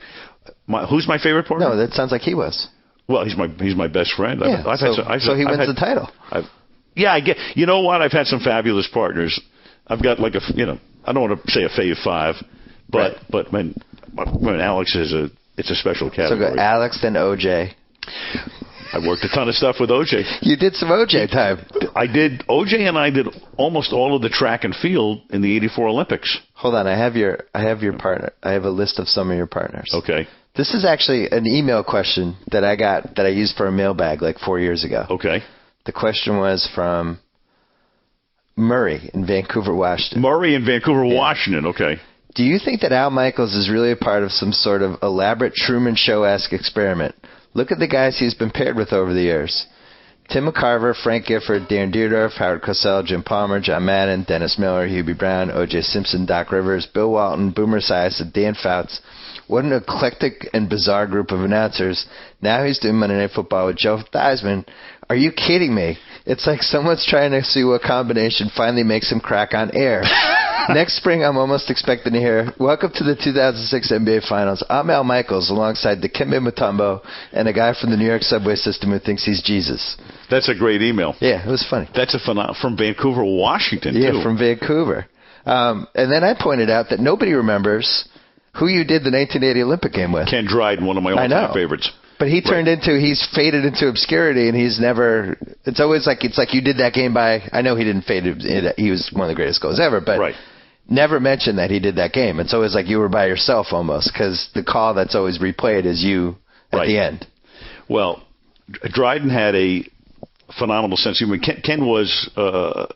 Who's my favorite partner? No, that sounds like he was. Well, he's my best friend. Yeah, so he wins the title. I get. You know what? I've had some fabulous partners. I've got like I don't want to say a fave five, but when Alex it's a special category. So go Alex, then OJ. I worked a ton of stuff with OJ. You did some OJ time. I did. OJ and I did almost all of the track and field in the '84 Olympics. Hold on, I have your partner. I have a list of some of your partners. Okay. This is actually an email question that I got that I used for a mailbag like 4 years ago. Okay. The question was from Murray in Vancouver, Washington. Washington. Okay. Do you think that Al Michaels is really a part of some sort of elaborate Truman Show-esque experiment? Look at the guys he's been paired with over the years. Tim McCarver, Frank Gifford, Darren Dierdorf, Howard Cosell, Jim Palmer, John Madden, Dennis Miller, Hubie Brown, O.J. Simpson, Doc Rivers, Bill Walton, Boomer Esiason, Dan Fouts. What an eclectic and bizarre group of announcers. Now he's doing Monday Night Football with Joe Theismann. Are you kidding me? It's like someone's trying to see what combination finally makes him crack on air. Next spring, I'm almost expecting to hear, welcome to the 2006 NBA Finals. I'm Al Michaels alongside Dikembe Mutombo and a guy from the New York subway system who thinks he's Jesus. That's a great email. Yeah, it was funny. That's from Vancouver, Washington, too. Yeah, from Vancouver. And then I pointed out that nobody remembers who you did the 1980 Olympic game with. Ken Dryden, one of my all-time favorites. But he's faded into obscurity, and he's never, it's always like, you did that game by, I know he didn't fade, he was one of the greatest goals ever, but never mentioned that he did that game. It's always like you were by yourself almost, because the call that's always replayed is you at the end. Well, Dryden had a phenomenal sense of humor. Ken was a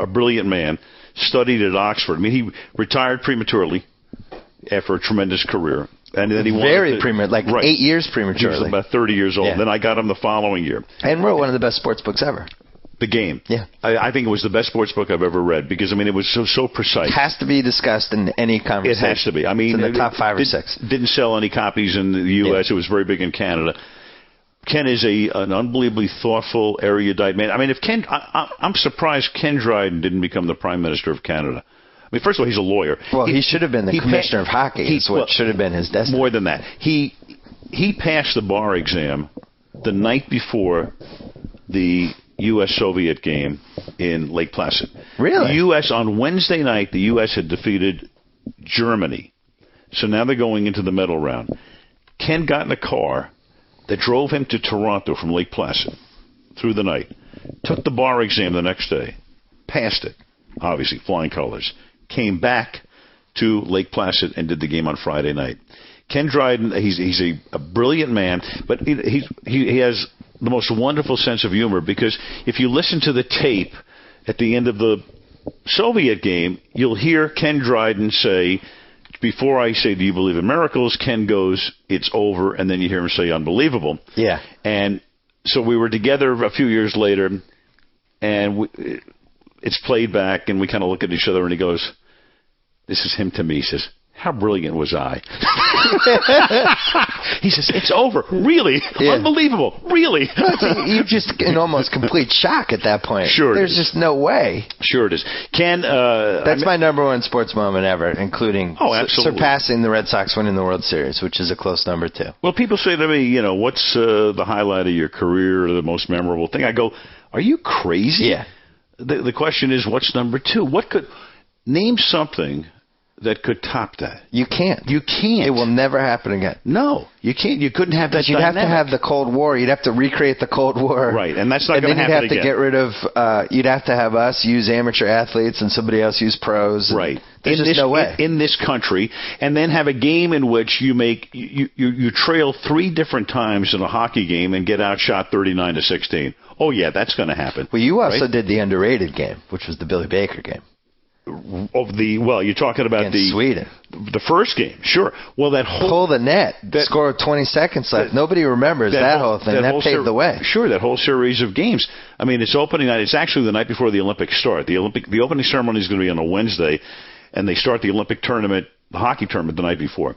brilliant man, studied at Oxford. I mean, he retired prematurely after a tremendous career. And then he 8 years prematurely. He was about 30 years old. Yeah. Then I got him the following year. And wrote one of the best sports books ever. The Game. Yeah. I think it was the best sports book I've ever read because, I mean, it was so precise. It has to be discussed in any conversation. It has to be. I mean, it's in the top 5 or 6. Didn't sell any copies in the U.S. Yeah. It was very big in Canada. Ken is an unbelievably thoughtful, erudite man. I mean, I'm surprised Ken Dryden didn't become the Prime Minister of Canada. I mean, first of all, he's a lawyer. Well, he should have been the commissioner of hockey. Should have been his destiny. More than that. He passed the bar exam the night before the U.S.-Soviet game in Lake Placid. Really? The U.S. on Wednesday night, the U.S. had defeated Germany. So now they're going into the medal round. Ken got in a car that drove him to Toronto from Lake Placid through the night. Took the bar exam the next day. Passed it. Obviously, flying colors. Came back to Lake Placid and did the game on Friday night. Ken Dryden, he's a brilliant man, but he has the most wonderful sense of humor because if you listen to the tape at the end of the Soviet game, you'll hear Ken Dryden say, before I say, do you believe in miracles, Ken goes, it's over, and then you hear him say, unbelievable. Yeah. And so we were together a few years later, and it's played back, and we kind of look at each other, and he goes, this is him to me. He says, how brilliant was I? He says, it's over. Really? Yeah. Unbelievable. Really? You're just in almost complete shock at that point. Sure. There's just no way. Sure it is. Ken, that's my number one sports moment ever, including surpassing the Red Sox winning the World Series, which is a close number two. Well, people say to me, what's the highlight of your career or the most memorable thing? I go, are you crazy? Yeah. The question is, what's number two? Name something that could top that. You can't. You can't. It will never happen again. No, you can't. You couldn't have that. You'd have to have the Cold War. You'd have to recreate the Cold War. Right, and that's not going to happen again. And then you'd have to get rid of, you'd have to have us use amateur athletes and somebody else use pros. Right. There's just no way. In this country, and then have a game in which you trail 3 different times in a hockey game and get outshot 39-16. Oh, yeah, that's going to happen. Well, you also did the underrated game, which was the Billy Baker game. You're talking about against Sweden. The first game, sure. Well, that whole pull the net, score with 20 seconds left. Nobody remembers that whole thing. That paved the way. Sure, that whole series of games. I mean, it's opening night. It's actually the night before the Olympics start. The opening ceremony is going to be on a Wednesday, and they start the Olympic tournament, the hockey tournament, the night before.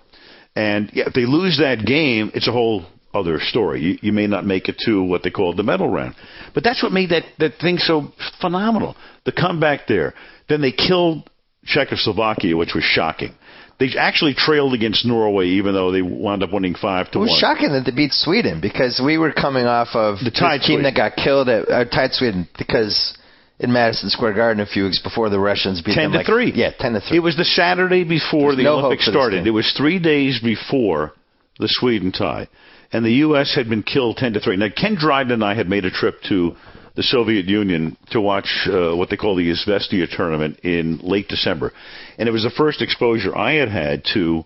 And if they lose that game, it's a whole other story. You may not make it to what they call the medal round. But that's what made that thing so phenomenal. The comeback there. Then they killed Czechoslovakia, which was shocking. They actually trailed against Norway, even though they wound up winning 5-1. It was shocking that they beat Sweden, because we were coming off of the team that got killed at tied Sweden, because in Madison Square Garden a few weeks before the Russians beat them 10-3. Yeah, 10-3. It was the Saturday before the Olympics started. It was 3 days before the Sweden tie, and the U.S. had been killed 10-3. Now, Ken Dryden and I had made a trip to the Soviet Union to watch what they call the Izvestia tournament in late December. And it was the first exposure I had to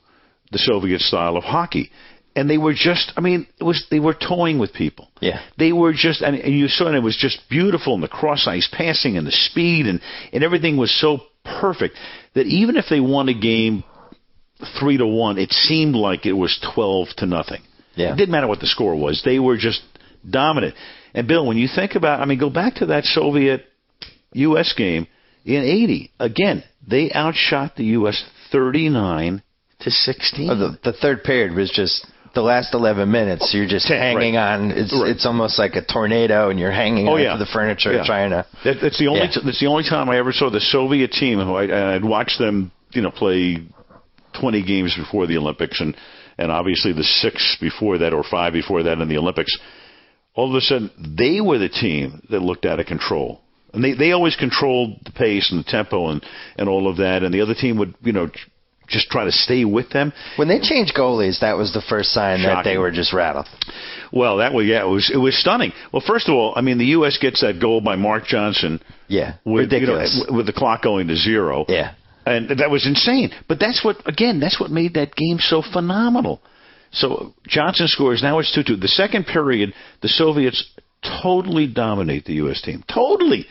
the Soviet style of hockey. And they were just, they were toying with people. Yeah. They were just, and you saw it was just beautiful, and the cross-ice passing and the speed and everything was so perfect that even if they won a game 3-1, it seemed like it was 12-0. Yeah. It didn't matter what the score was. They were just dominant. And, Bill, when you think about, go back to that Soviet-U.S. game in 80. Again, they outshot the U.S. 39-16. Oh, the third period was just the last 11 minutes. You're just hanging on. It's almost like a tornado, and you're hanging on to the furniture trying to. That's the only time I ever saw the Soviet team. I'd watched them, play 20 games before the Olympics, and obviously the 6 before that or 5 before that in the Olympics. All of a sudden, they were the team that looked out of control. And they always controlled the pace and the tempo and all of that. And the other team would, just try to stay with them. When they changed goalies, that was the first sign that they were just rattled. Well, it was stunning. Well, first of all, the U.S. gets that goal by Mark Johnson. Yeah, ridiculous. With the clock going to 0. Yeah. And that was insane. But that's what made that game so phenomenal. So Johnson scores. Now it's 2-2. The second period, the Soviets totally dominate the U.S. team. Totally.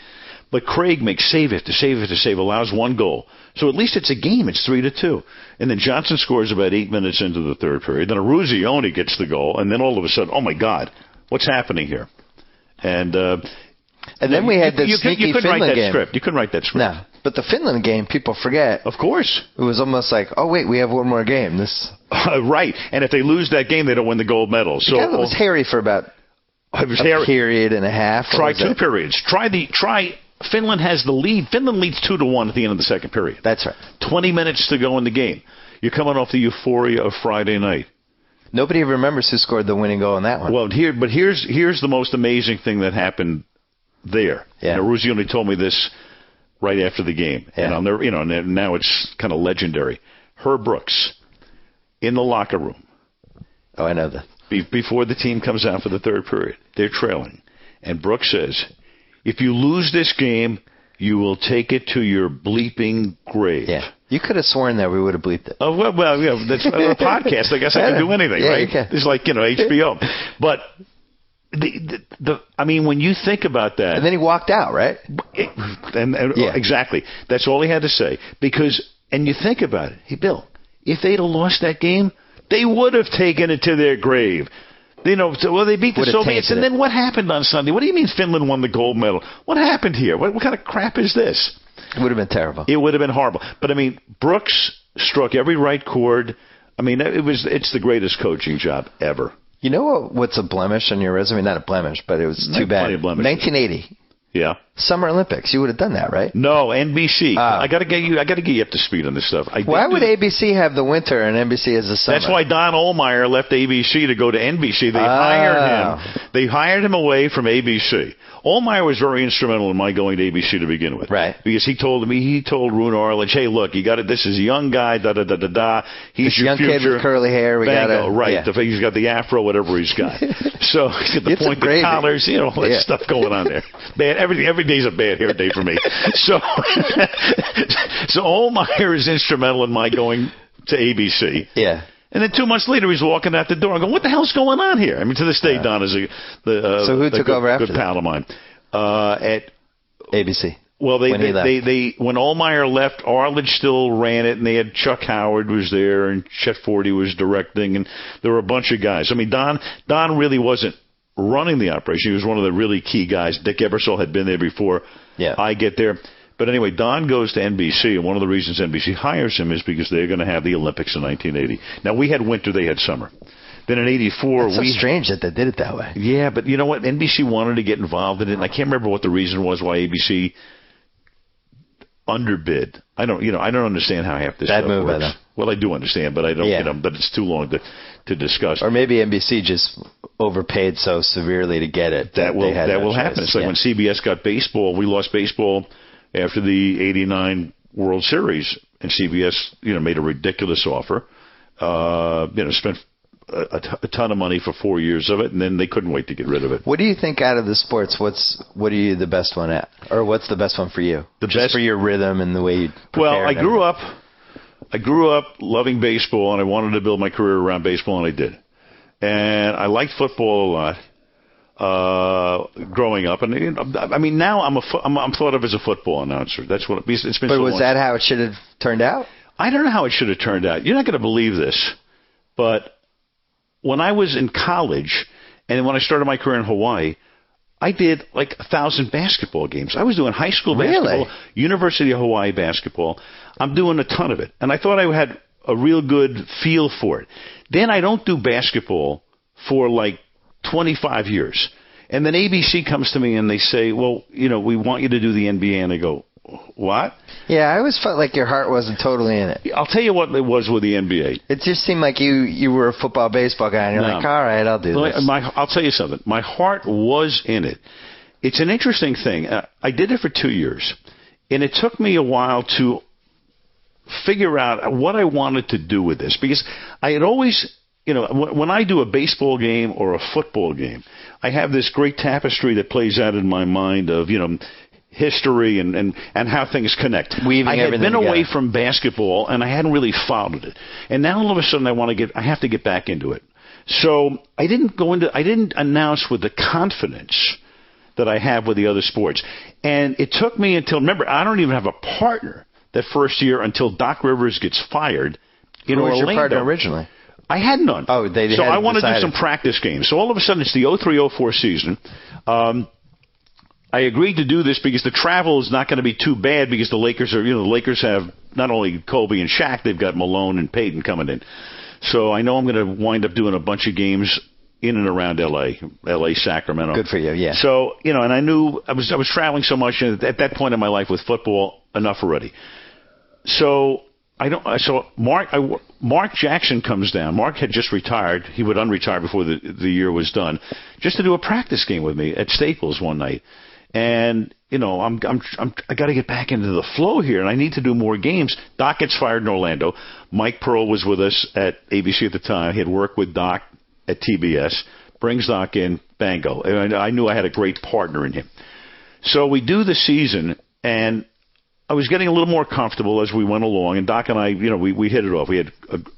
But Craig makes save after save after save, allows 1 goal. So at least it's a game. It's 3-2. And then Johnson scores about 8 minutes into the third period. Then Eruzione gets the goal. And then all of a sudden, oh, my God, what's happening here? And then we had the sneaky Finland game. You couldn't write that script. No. But the Finland game, people forget. Of course. It was almost like, oh, wait, we have one more game. Right. And if they lose that game, they don't win the gold medal. So it was hairy for about a period and a half. Try 2 periods. Try. Finland has the lead. Finland leads 2-1 at the end of the second period. That's right. 20 minutes to go in the game. You're coming off the euphoria of Friday night. Nobody remembers who scored the winning goal in that one. Well, here's the most amazing thing that happened there. Yeah. And Eruzione told me this right after the game. Yeah. And now it's kind of legendary. Herb Brooks in the locker room. Oh, I know that. Before the team comes out for the third period, they're trailing. And Brooks says, if you lose this game, you will take it to your bleeping grave. Yeah. You could have sworn that we would have bleeped it. Oh, well, that's a podcast. I guess I can do anything, right? You can. It's like, HBO. But when you think about that, and then he walked out, right? Exactly. That's all he had to say. And you think about it. Hey, Bill, if they'd have lost that game, they would have taken it to their grave. They beat the Soviets, and then what happened on Sunday? What do you mean Finland won the gold medal? What happened here? What kind of crap is this? It would have been terrible. It would have been horrible. But Brooks struck every right chord. It's the greatest coaching job ever. You know what's a blemish on your resume? Not a blemish, but it was too bad. 1980. Yeah. Summer Olympics. You would have done that, right? No, NBC. I got to get you up to speed on this stuff. Why would ABC have the winter and NBC has the summer? That's why Don Ohlmeyer left ABC to go to NBC. They hired him. They hired him away from ABC. Allmeyer was very instrumental in my going to ABC to begin with. Right. Because he told Rune Arledge, hey, look, you got it. This is a young guy, da-da-da-da-da. He's this your young future. kid with curly hair. We got to. Right. Yeah. He's got the afro, whatever he's got. So he's got the pointed collars, all that stuff going on there. Bad. Every day's a bad hair day for me. So Allmeyer is instrumental in my going to ABC. Yeah. And then 2 months later, he's walking out the door. I go, what the hell's going on here? I mean, to this day, Don is so who took over after good pal of mine at ABC. Well, when Allmeyer left, Arledge still ran it, and they had Chuck Howard was there, and Chet Forty was directing, and there were a bunch of guys. I mean, Don really wasn't running the operation. He was one of the really key guys. Dick Ebersol had been there before I get there. But anyway, Don goes to NBC, and one of the reasons NBC hires him is because they're going to have the Olympics in 1980. Now, we had winter, they had summer. Then in 84, it's so strange that they did it that way. Yeah, but you know what? NBC wanted to get involved in it, and I can't remember what the reason was why ABC underbid. I don't understand how half this stuff move, works. Well, I do understand, but I don't. But it's too long to discuss. Or maybe NBC just overpaid so severely to get it. That will happen. It's like when CBS got baseball. We lost baseball after the '89 World Series, and CBS made a ridiculous offer. Spent a ton of money for 4 years of it, and then they couldn't wait to get rid of it. What do you think out of the sports? What are you the best one at, or what's the best one for you? Just for your rhythm and the way you prepare. Well, I grew up loving baseball, and I wanted to build my career around baseball, and I did. And I liked football a lot growing up, and I mean now I'm thought of as a football announcer. That's what it's been. But so was long. that how it should have turned out? I don't know how it should have turned out. You're not going to believe this, but when I was in college and when I started my career in Hawaii, I did like 1,000 basketball games. I was doing high school basketball, University of Hawaii basketball. I'm doing a ton of it. And I thought I had a real good feel for it. Then I don't do basketball for like 25 years. And then ABC comes to me and they say, well, we want you to do the NBA. And I go, what? Yeah, I always felt like your heart wasn't totally in it. I'll tell you what it was with the NBA. It just seemed like you were a football, baseball guy, and you're like, all right, I'll do this. I'll tell you something. My heart was in it. It's an interesting thing. I did it for 2 years, and it took me a while to figure out what I wanted to do with this, because I had always, when I do a baseball game or a football game, I have this great tapestry that plays out in my mind of, history and how things connect. I had been away from basketball and I hadn't really followed it, and now all of a sudden I have to get back into it. So I didn't announce with the confidence that I have with the other sports, and it took me until, remember, I don't even have a partner that first year until Doc Rivers gets fired in Orlando. Who was your partner originally? I had none. Oh, they so had I want to do decided. some practice games. So all of a sudden it's the 03-04 season. I agreed to do this because the travel is not going to be too bad, because the Lakers have not only Kobe and Shaq, they've got Malone and Peyton coming in. So I know I'm going to wind up doing a bunch of games in and around L.A., Sacramento. Good for you, yeah. So, and I knew I was traveling so much, and at that point in my life with football, enough already. So Mark Jackson comes down. Mark had just retired. He would unretire before the year was done, just to do a practice game with me at Staples one night. And I got to get back into the flow here, and I need to do more games. Doc gets fired in Orlando. Mike Pearl was with us at ABC at the time. He had worked with Doc at TBS. Brings Doc in, bango. And I knew I had a great partner in him. So we do the season, and I was getting a little more comfortable as we went along, and Doc and I, we hit it off. We had,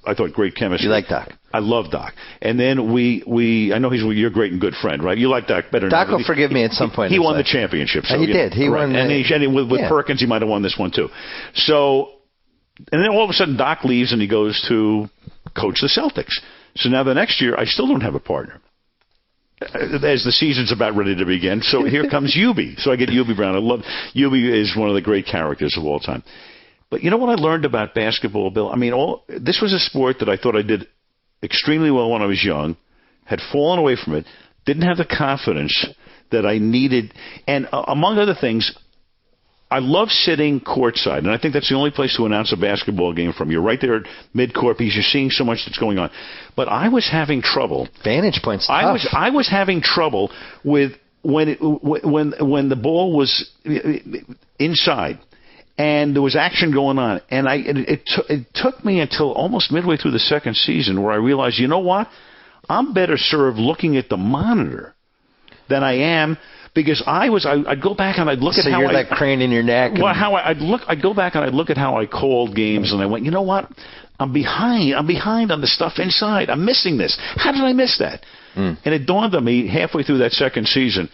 I thought, great chemistry. You like Doc? I love Doc. And then I know he's your great and good friend, right? You like Doc better. Doc will forgive me at some point. He won the championship. So, he did. He won. And with Perkins, he might have won this one too. So, and then all of a sudden, Doc leaves and he goes to coach the Celtics. So now the next year, I still don't have a partner, as the season's about ready to begin. So here comes Hubie. So I get Hubie Brown. I love Hubie is one of the great characters of all time. But you know what I learned about basketball, Bill? I mean, this was a sport that I thought I did extremely well when I was young, had fallen away from it, didn't have the confidence that I needed. And among other things, I love sitting courtside, and I think that's the only place to announce a basketball game from. You're right there at midcourt because you're seeing so much that's going on. But I was having trouble. Vantage point's tough. I was having trouble with when the ball was inside and there was action going on, and it took me until almost midway through the second season where I realized, you know what, I'm better served looking at the monitor than I am, because I'd go back and I'd look at how you're like craning your neck. Well, I'd go back and I'd look at how I called games, and I went, you know what, I'm behind on the stuff inside. I'm missing this. How did I miss that? And it dawned on me halfway through that second season,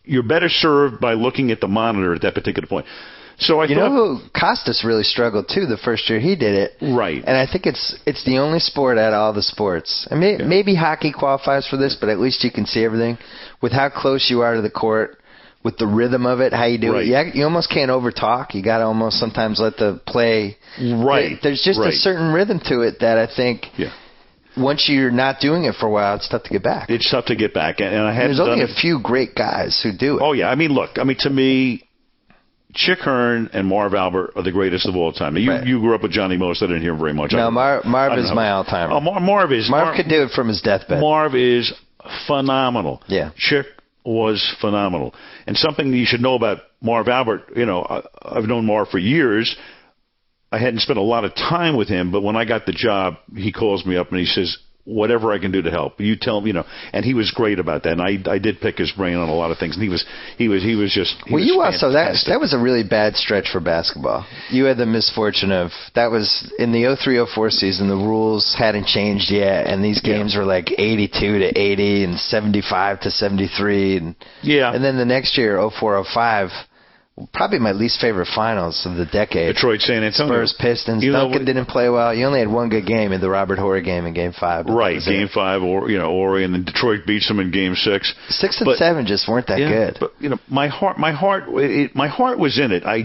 you're better served by looking at the monitor at that particular point. So you know who Costas really struggled too the first year he did it, right? And I think it's the only sport out of all the sports. I mean, maybe hockey qualifies for this, but at least you can see everything with how close you are to the court, with the rhythm of it, how you do it. You almost can't overtalk. You got to almost sometimes let the play. Right. There's just a certain rhythm to it that I think. Yeah. Once you're not doing it for a while, it's tough to get back. It's tough to get back, and I had. There's only a few great guys who do it. Oh yeah, I mean, look, to me, Chick Hearn and Marv Albert are the greatest of all time. You grew up with Johnny Most. I didn't hear him very much. No, Marv is my all-timer. Oh, Marv could do it from his deathbed. Marv is phenomenal. Yeah. Chick was phenomenal. And something you should know about Marv Albert, I've known Marv for years. I hadn't spent a lot of time with him, but when I got the job, he calls me up and he says, whatever I can do to help, you tell me, and he was great about that. And I did pick his brain on a lot of things, and he was also, that was a really bad stretch for basketball. You had the misfortune of, that was in the 03-04 season, the rules hadn't changed yet, and these games were like 82-80 and 75-73, and then the next year, 04-05. Probably my least favorite finals of the decade. Detroit, San Antonio. Spurs, Pistons. Duncan didn't play well. You only had one good game in the Robert Horry game in Game 5. Right, Game 5, Horry, and then Detroit beats them in Game 6. 6 and 7 just weren't that good. But my heart was in it. I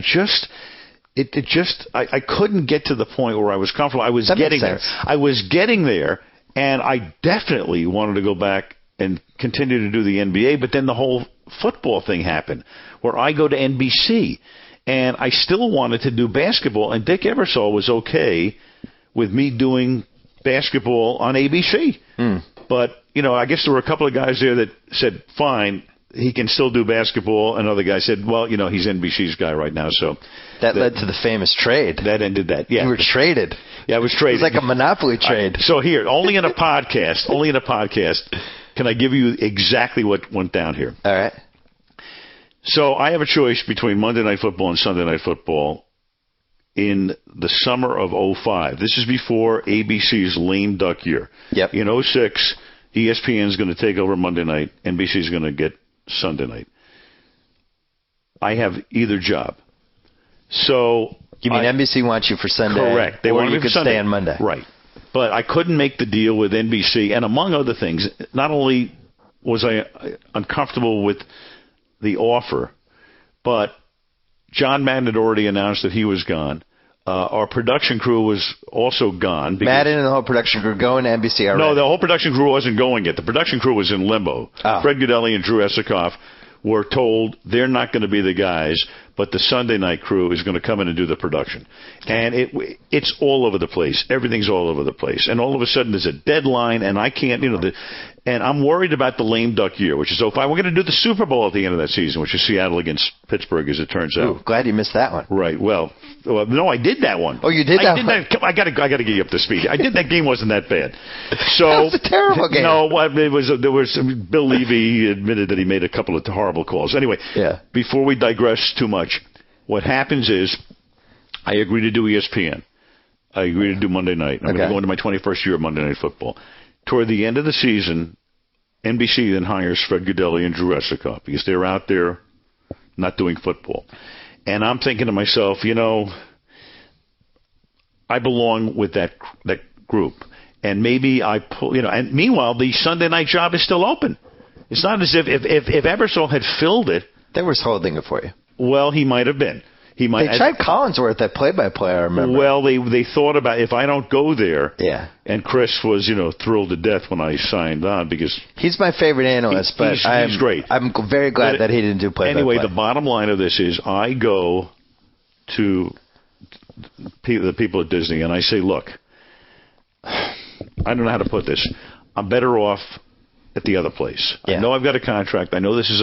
couldn't get to the point where I was comfortable. I was getting there. I was getting there, and I definitely wanted to go back and continue to do the NBA. But then the whole football thing happened, where I go to NBC, and I still wanted to do basketball, and Dick Ebersol was okay with me doing basketball on ABC. But, I guess there were a couple of guys there that said, fine, he can still do basketball, and other guys said, well, he's NBC's guy right now. So that led to the famous trade. That ended that, yeah. You were traded. Yeah, I was traded. It was like a monopoly trade. So here, only in a podcast, can I give you exactly what went down here. All right. So I have a choice between Monday Night Football and Sunday Night Football in the summer of 05. This is before ABC's lame duck year. Yep. In 06, ESPN is going to take over Monday night. NBC is going to get Sunday night. I have either job. So you mean NBC wants you for Sunday? Correct. They want me for Sunday. Stay on Monday. Right. But I couldn't make the deal with NBC, and among other things, not only was I uncomfortable with the offer, but John Madden had already announced that he was gone. Our production crew was also gone. Madden and the whole production crew going to NBC already? No, the whole production crew wasn't going yet. The production crew was in limbo. Oh. Fred Gaudelli and Drew Esikoff were told they're not going to be the guys, but the Sunday night crew is going to come in and do the production. And it's all over the place. Everything's all over the place. And all of a sudden there's a deadline, and I can't, and I'm worried about the lame duck year, which is 05. We're going to do the Super Bowl at the end of that season, which is Seattle against Pittsburgh, as it turns out. Ooh, glad you missed that one. Right. Well, no, I did that one. Oh, you did that one? I got to get you up to speed. I did that game. Wasn't that bad? So that was a terrible game. No, there was Bill Levy admitted that he made a couple of horrible calls. Anyway, before we digress too much, what happens is I agree to do ESPN. I agree to do Monday night. I'm going to go into my 21st year of Monday Night Football. Toward the end of the season, NBC then hires Fred Gaudelli and Drew Esikoff because they're out there not doing football. And I'm thinking to myself, I belong with that group. And maybe I pull, and meanwhile, the Sunday night job is still open. It's not as if Ebersol had filled it. They were holding it for you. Well, he might have been. They tried Collinsworth, that play-by-play, I remember. Well, they thought about if I don't go there. Yeah. And Chris was, thrilled to death when I signed on because he's my favorite analyst, but he's great. I'm very glad that he didn't do play-by-play. Anyway, the bottom line of this is I go to the people at Disney and I say, look, I don't know how to put this. I'm better off at the other place. Yeah. I know I've got a contract. I know this is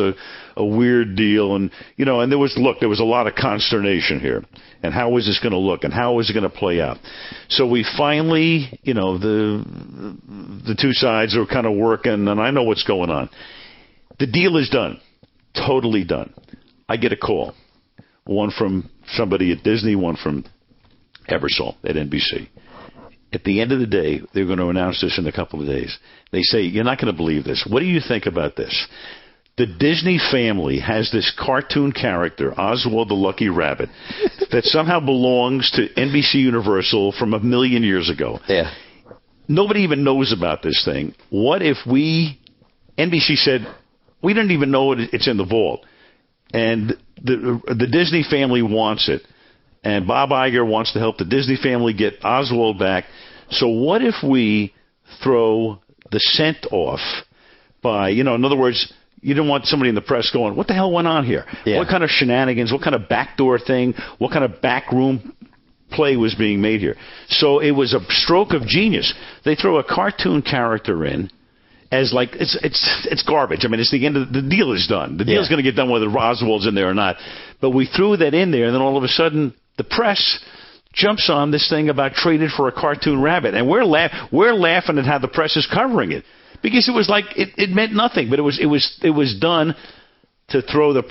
a weird deal. And, and there was a lot of consternation here. And how was this going to look? And how was it going to play out? So we finally, the two sides are kind of working, and I know what's going on. The deal is done. Totally done. I get a call. One from somebody at Disney, one from Ebersol at NBC. At the end of the day, they're going to announce this in a couple of days. They say, you're not going to believe this. What do you think about this? The Disney family has this cartoon character, Oswald the Lucky Rabbit, that somehow belongs to NBC Universal from 1,000,000 years ago. Yeah. Nobody even knows about this thing. What if NBC said, we don't even know it's in the vault, and the Disney family wants it. And Bob Iger wants to help the Disney family get Oswald back. So what if we throw the scent off by, in other words, you don't want somebody in the press going, what the hell went on here? Yeah. What kind of shenanigans, what kind of backdoor thing, what kind of backroom play was being made here? So it was a stroke of genius. They throw a cartoon character in as like, it's garbage. I mean, it's the end of the deal is done. The deal's going to get done whether Oswald's in there or not. But we threw that in there, and then all of a sudden, the press jumps on this thing about traded for a cartoon rabbit, and we're laughing at how the press is covering it because it was like it meant nothing, but it was done to throw the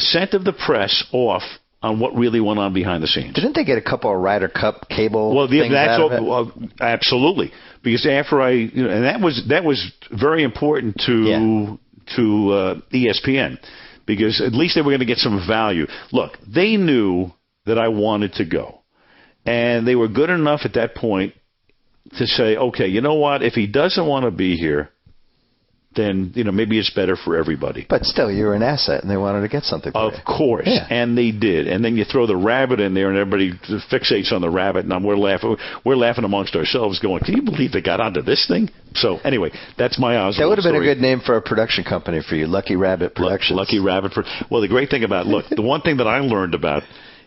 scent of the press off on what really went on behind the scenes. Didn't they get a couple of Ryder Cup cable things out of it? Well, absolutely, because after and that was very important to ESPN because at least they were going to get some value. Look, they knew that I wanted to go. And they were good enough at that point to say, okay, you know what? If he doesn't want to be here, then, maybe it's better for everybody. But still, you're an asset, and they wanted to get something for you. Of course. Yeah. And they did. And then you throw the rabbit in there, and everybody fixates on the rabbit, and we're laughing amongst ourselves going, can you believe they got onto this thing? So, anyway, that's my Oswald That would have been story. a good name for a production company for you, Lucky Rabbit Productions. Lucky Rabbit. Well, the great thing about, the one thing that I learned about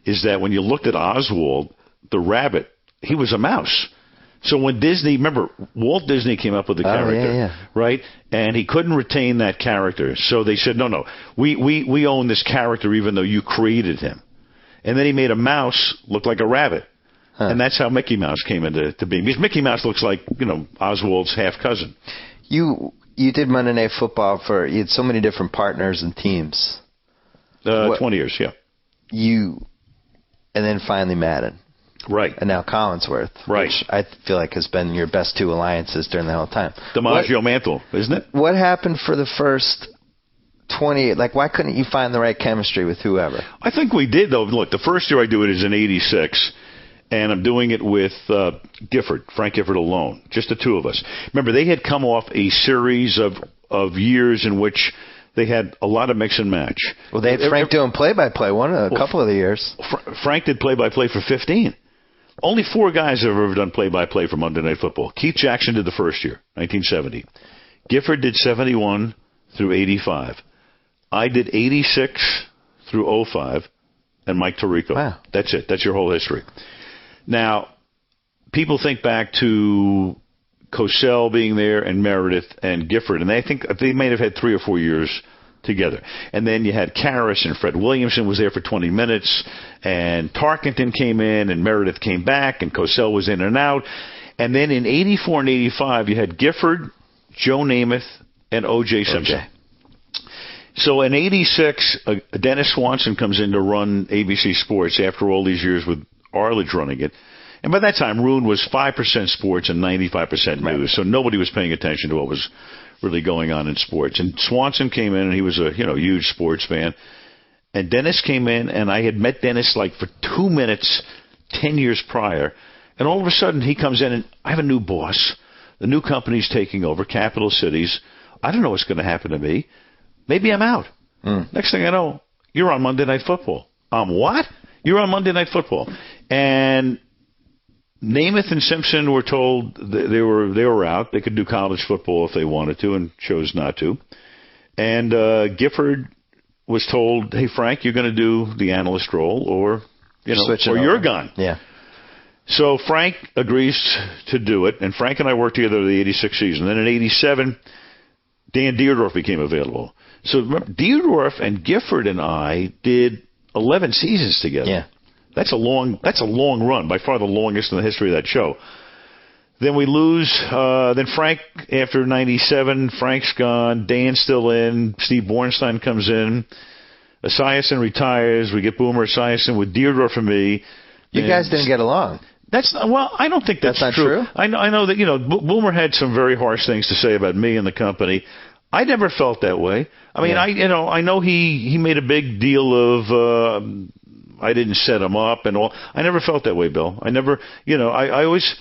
is that when you looked at Oswald, the rabbit, he was a mouse. So when remember, Walt Disney came up with the character, right? And he couldn't retain that character. So they said, no, we own this character even though you created him. And then he made a mouse look like a rabbit. Huh. And that's how Mickey Mouse came into being. Because Mickey Mouse looks like, Oswald's half-cousin. You did Monday Night Football you had so many different partners and teams. 20 years, yeah. And then finally Madden. Right. And now Collinsworth. Right. Which I feel like has been your best two alliances during the whole time. DiMaggio Mantle, isn't it? What happened for the first 20? Like, why couldn't you find the right chemistry with whoever? I think we did, though. Look, the first year I do it is in 86, and I'm doing it with Frank Gifford alone, just the two of us. Remember, they had come off a series of years in which they had a lot of mix and match. Well, they had Frank doing play-by-play couple of the years. Frank did play-by-play for 15. Only 4 guys have ever done play-by-play for Monday Night Football. Keith Jackson did the first year, 1970. Gifford did 71 through 85. I did 86 through 05, and Mike Tirico. Wow. That's it. That's your whole history. Now, people think back to Cosell being there and Meredith and Gifford, and I think they may have had 3 or 4 years together. And then you had Karras and Fred Williamson was there for 20 minutes, and Tarkenton came in, and Meredith came back, and Cosell was in and out. And then in 84 and 85, you had Gifford, Joe Namath, and O.J. Simpson. So in 86, Dennis Swanson comes in to run ABC Sports after all these years with Arledge running it. And by that time, Roone was 5% sports and 95% news, so nobody was paying attention to what was really going on in sports. And Swanson came in, and he was a huge sports fan. And Dennis came in, and I had met Dennis like for 2 minutes 10 years prior. And all of a sudden, he comes in, and I have a new boss. The new company's taking over, Capital Cities. I don't know what's going to happen to me. Maybe I'm out. Next thing I know, you're on Monday Night Football. What? You're on Monday Night Football. And Namath and Simpson were told they were out. They could do college football if they wanted to, and chose not to. And Gifford was told, "Hey Frank, you're going to do the analyst role, or you're gone." Yeah. So Frank agrees to do it, and Frank and I worked together the '86 season. Then in '87, Dan Dierdorf became available. So remember, Dierdorf and Gifford and I did 11 seasons together. Yeah. That's a long run, by far the longest in the history of that show. Then we lose. Then Frank, after 97, Frank's gone. Dan's still in. Steve Bornstein comes in. Esiason retires. We get Boomer Esiason with Dierdorf and me. You guys didn't get along. I don't think that's not true. I know that Boomer had some very harsh things to say about me and the company. I never felt that way. I mean, I know he made a big deal of I didn't set him up and all. I never felt that way, Bill. I never, I always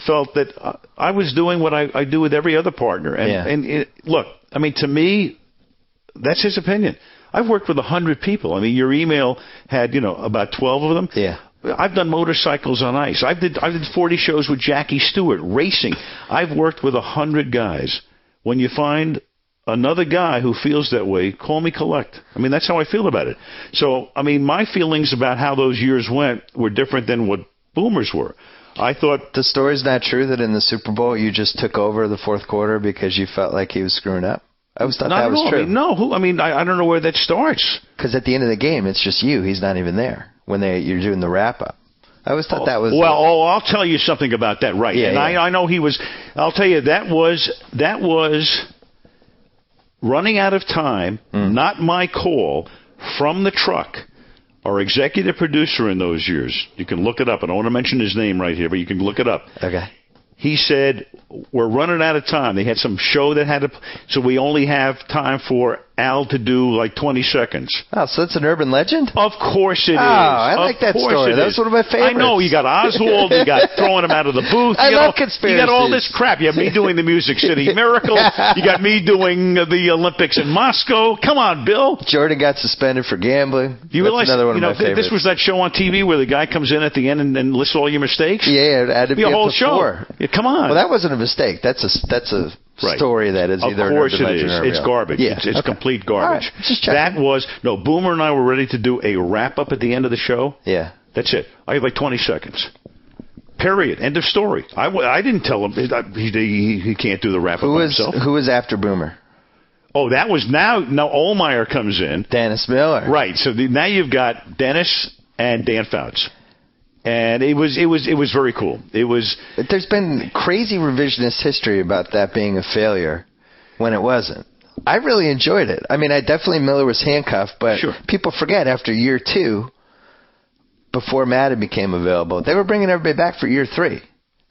felt that I was doing what I do with every other partner. And look, I mean, to me, that's his opinion. I've worked with 100 people. I mean, your email had, about 12 of them. Yeah. I've done motorcycles on ice. I did 40 shows with Jackie Stewart, racing. I've worked with 100 guys. When you find another guy who feels that way, call me collect. I mean, that's how I feel about it. So, I mean, my feelings about how those years went were different than what Boomer's were. I thought... The story's not true that in the Super Bowl you just took over the fourth quarter because you felt like he was screwing up? I always thought that was true. I don't know where that starts. Because at the end of the game, it's just you. He's not even there when you're doing the wrap-up. I always thought that was... Well, I'll tell you something about that, right. Yeah, I know he was... I'll tell you, that was running out of time, not my call, from the truck. Our executive producer in those years, you can look it up. I don't want to mention his name right here, but you can look it up. Okay. He said, we're running out of time. They had some show that had to... So we only have time for Al to do like 20 seconds. Oh, so it's an urban legend? Of course it is. I like that story. That was one of my favorites. I know. You got Oswald. You got throwing him out of the booth. I love conspiracies. You got all this crap. You have me doing the Music City Miracle. You got me doing the Olympics in Moscow. Come on, Bill. Jordan got suspended for gambling. You realize, another one of my favorites. This was that show on TV where the guy comes in at the end and lists all your mistakes? Yeah, it had to be a whole show. Yeah, come on. Well, that wasn't a mistake. That's a story that is either of course it is. It's garbage. Yeah. It's complete garbage. Right, just checking. Boomer and I were ready to do a wrap up at the end of the show. Yeah. That's it. I had like 20 seconds. Period. End of story. I didn't tell him he can't do the wrap up himself. Who was after Boomer? Oh, that was now Ohlmeyer comes in. Dennis Miller. Right. So now you've got Dennis and Dan Fouts. And it was very cool. There's been crazy revisionist history about that being a failure when it wasn't. I really enjoyed it. I mean, Miller was handcuffed, but people forget after year 2, before Madden became available, they were bringing everybody back for year 3.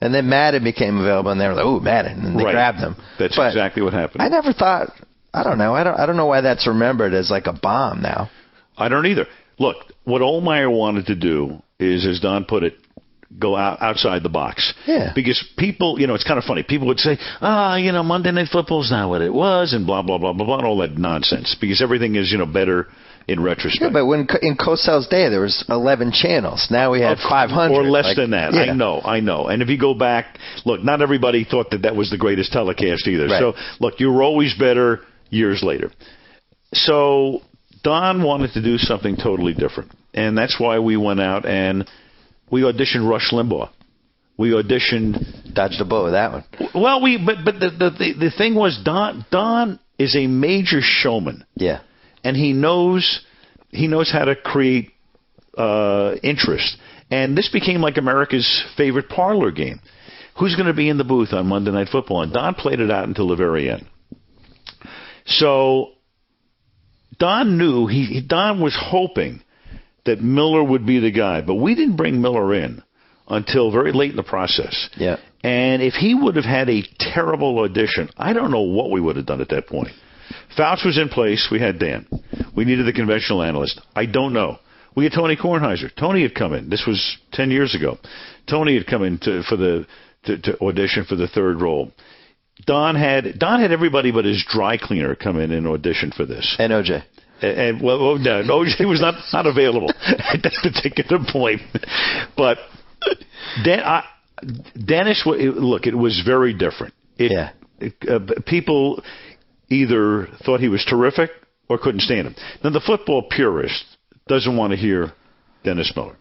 And then Madden became available, and they were like, "Ooh, Madden," and they grabbed them. That's exactly what happened. I never thought. I don't know. I don't know why that's remembered as like a bomb now. I don't either. Look, what Ohlmeyer wanted to do is, as Don put it, go outside the box. Yeah. Because people, it's kind of funny. People would say, Monday Night Football's not what it was, and blah, blah, blah, blah, blah, and all that nonsense. Because everything is, better in retrospect. Yeah, but in Cosell's day, there was 11 channels. Now we have 500. Or less than that. Yeah. I know. And if you go back, look, not everybody thought that was the greatest telecast either. Right. So, look, you were always better years later. So Don wanted to do something totally different. And that's why we went out and we auditioned Rush Limbaugh. We auditioned... Dodged a bullet with that one. Well, but the thing was, Don is a major showman. Yeah. And he knows how to create interest. And this became like America's favorite parlor game. Who's going to be in the booth on Monday Night Football? And Don played it out until the very end. So Don knew, Don was hoping that Miller would be the guy. But we didn't bring Miller in until very late in the process. Yeah. And if he would have had a terrible audition, I don't know what we would have done at that point. Fouts was in place. We had Dan. We needed the conventional analyst. I don't know. We had Tony Kornheiser. Tony had come in. This was 10 years ago. Tony had come in to audition for the third role. Don had everybody but his dry cleaner come in and audition for this. And OJ. And no, OJ was not available at that particular point. But Dennis, look, it was very different. People either thought he was terrific or couldn't stand him. Now, the football purist doesn't want to hear Dennis Miller.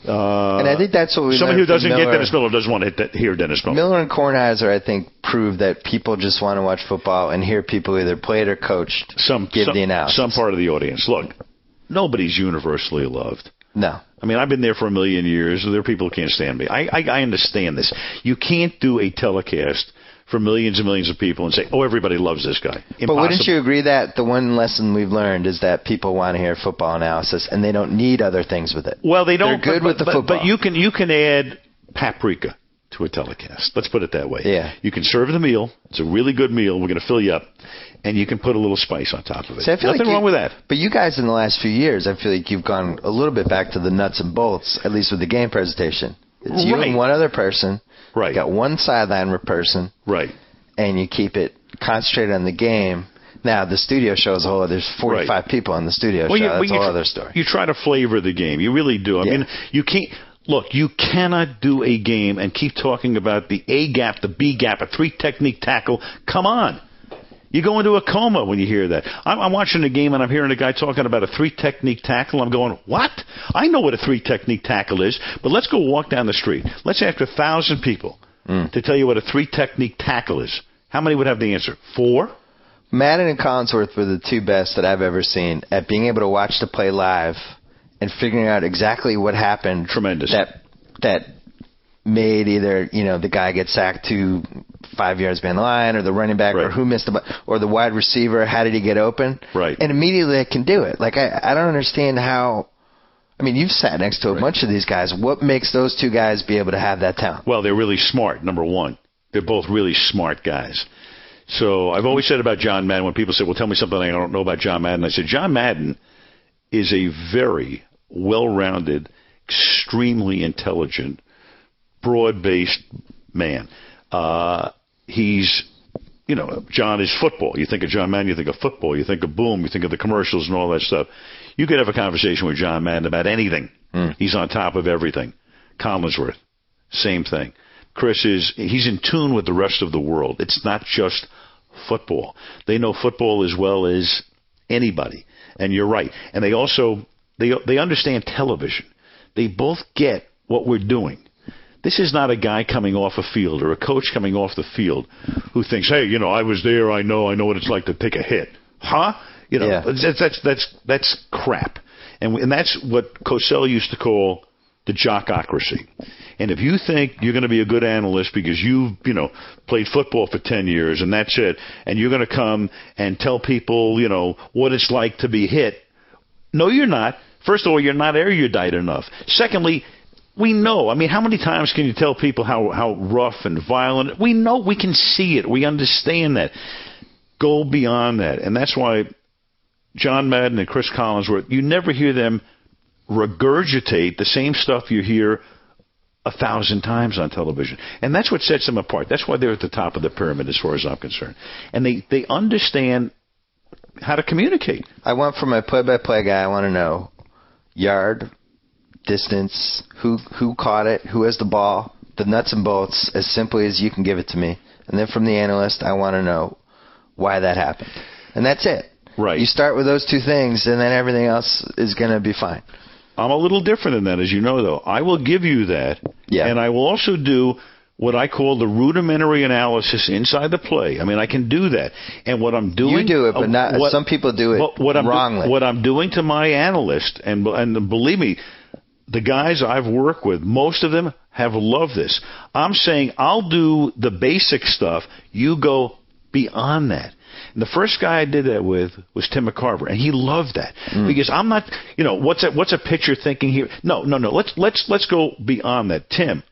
And I think that's what we somebody who learned from doesn't get Miller. Dennis Miller doesn't want to hear Dennis Miller. Miller and Kornheiser, I think, prove that people just want to watch football and hear people either played or coached give the analysis. Some part of the audience. Look, nobody's universally loved. No. I mean, I've been there for a million years. There are people who can't stand me. I understand this. You can't do a telecast for millions and millions of people and say, oh, everybody loves this guy. Impossible. But wouldn't you agree that the one lesson we've learned is that people want to hear football analysis and they don't need other things with it? Well, they don't. They're good with the football. But you can add paprika to a telecast. Let's put it that way. Yeah. You can serve the meal. It's a really good meal. We're going to fill you up. And you can put a little spice on top of it. See, I feel Nothing like wrong with that. But you guys in the last few years, I feel like you've gone a little bit back to the nuts and bolts, at least with the game presentation. It's you and one other person. Right. You got one sideline person. Right. And you keep it concentrated on the game. Now, the studio show as a whole, there's 45 people on the studio show. That's a whole other story. You try to flavor the game. You really do. I mean, you can't. Look, you cannot do a game and keep talking about the A gap, the B gap, a three-technique tackle. Come on. You go into a coma when you hear that. I'm watching a game and I'm hearing a guy talking about a three-technique tackle. I'm going, what? I know what a three-technique tackle is, but let's go walk down the street. Let's ask 1,000 people to tell you what a three-technique tackle is. How many would have the answer? 4? Madden and Collinsworth were the two best that I've ever seen at being able to watch the play live and figuring out exactly what happened. Tremendous. That made either, the guy get sacked to 5 yards behind the line, or the running back, or who missed or the wide receiver, how did he get open? Right. And immediately I can do it. Like, I don't understand how. I mean, you've sat next to a bunch of these guys. What makes those two guys be able to have that talent? Well, they're really smart, number one. They're both really smart guys. So I've always said about John Madden, when people say, well, tell me something I don't know about John Madden, I said, John Madden is a very well-rounded, extremely intelligent, broad-based man. He's, John is football. You think of John Madden, you think of football. You think of Boom, you think of the commercials and all that stuff. You could have a conversation with John Madden about anything. He's on top of everything. Collinsworth, same thing. Chris he's in tune with the rest of the world. It's not just football. They know football as well as anybody. And you're right. And they also, they understand television. They both get what we're doing. This is not a guy coming off a field or a coach coming off the field who thinks, hey, I was there. I know what it's like to take a hit. Huh? That's crap. And that's what Cosell used to call the jockocracy. And if you think you're going to be a good analyst because you've, played football for 10 years and that's it, and you're going to come and tell people, what it's like to be hit, no, you're not. First of all, you're not erudite enough. Secondly, we know. I mean, how many times can you tell people how rough and violent? We know. We can see it. We understand that. Go beyond that. And that's why John Madden and Chris Collinsworth, you never hear them regurgitate the same stuff you hear 1,000 times on television. And that's what sets them apart. That's why they're at the top of the pyramid as far as I'm concerned. And they understand how to communicate. I want from my play-by-play guy, I want to know yard, distance, who caught it, who has the ball, the nuts and bolts, as simply as you can give it to me. And then from the analyst, I want to know why that happened. And that's it. Right. You start with those two things, and then everything else is going to be fine. I'm a little different than that, as you know, though. I will give you that, and I will also do what I call the rudimentary analysis inside the play. I mean, I can do that. And what I'm doing... You do it, but not some people do it wrongly. What I'm doing to my analyst, and believe me, the guys I've worked with, most of them have loved this. I'm saying, I'll do the basic stuff. You go beyond that. And the first guy I did that with was Tim McCarver, and he loved that because I'm not, what's a pitcher thinking here? No. Let's go beyond that. Tim,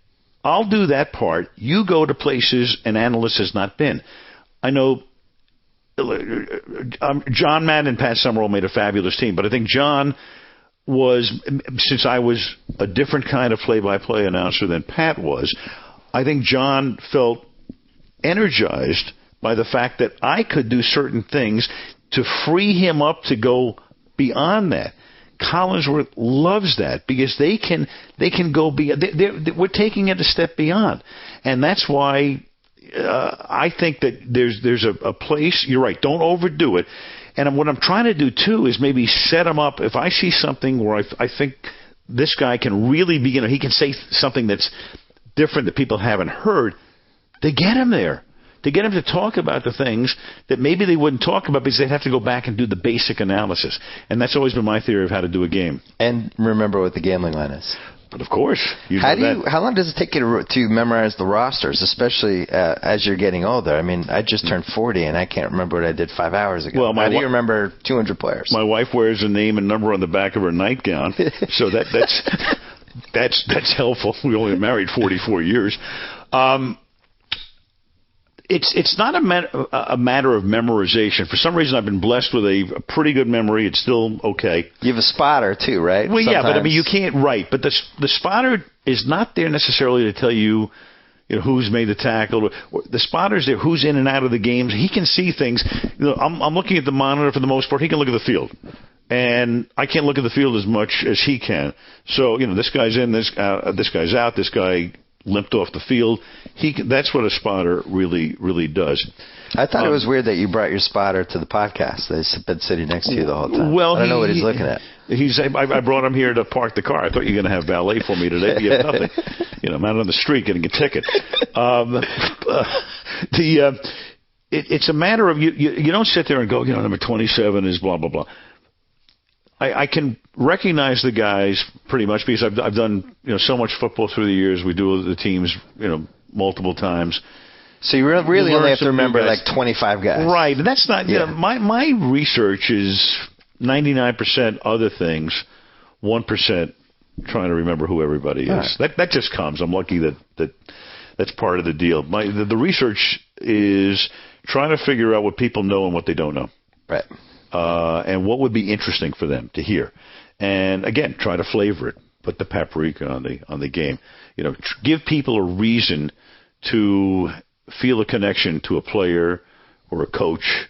I'll do that part. You go to places an analyst has not been. I know John Madden and Pat Summerall made a fabulous team, but I think John was, since I was a different kind of play-by-play announcer than Pat was, I think John felt energized by the fact that I could do certain things to free him up to go beyond that. Collinsworth loves that because they can go beyond. We're taking it a step beyond, and that's why I think that there's a place. You're right. Don't overdo it. And what I'm trying to do too is maybe set them up. If I see something where I think this guy can really be, he can say something that's different that people haven't heard, they get him there. To get him to talk about the things that maybe they wouldn't talk about because they'd have to go back and do the basic analysis. And that's always been my theory of how to do a game. And remember what the gambling line is. But of course. How long does it take you to memorize the rosters, especially as you're getting older? I mean, I just turned 40, and I can't remember what I did 5 hours ago. Well, how do you remember 200 players? My wife wears a name and number on the back of her nightgown, so that's helpful. We only been married 44 years. It's not a matter of memorization. For some reason, I've been blessed with a pretty good memory. It's still okay. You have a spotter, too, right? Well, yeah, but I mean, you can't write. But the spotter is not there necessarily to tell you, who's made the tackle. The spotter's there, who's in and out of the games. He can see things. I'm looking at the monitor for the most part. He can look at the field. And I can't look at the field as much as he can. So, this guy's in, this guy's out, this guy limped off the field. That's what a spotter really, really does. I thought it was weird that you brought your spotter to the podcast. They've been sitting next to you the whole time. Well, I don't know what he's looking at. I brought him here to park the car. I thought you were going to have valet for me today. You have nothing. I'm out on the street getting a ticket. It's a matter of you don't sit there and go, number 27 is blah, blah, blah. I can recognize the guys pretty much because I've done so much football through the years. We do the teams multiple times. So you really only have to remember like 25 guys, right? And that's not. My research is 99% other things, 1% trying to remember who everybody is. Right. That just comes. I'm lucky that's part of the deal. The research is trying to figure out what people know and what they don't know. Right. And what would be interesting for them to hear. And again, try to flavor it. Put the paprika on the game. Give people a reason to feel a connection to a player or a coach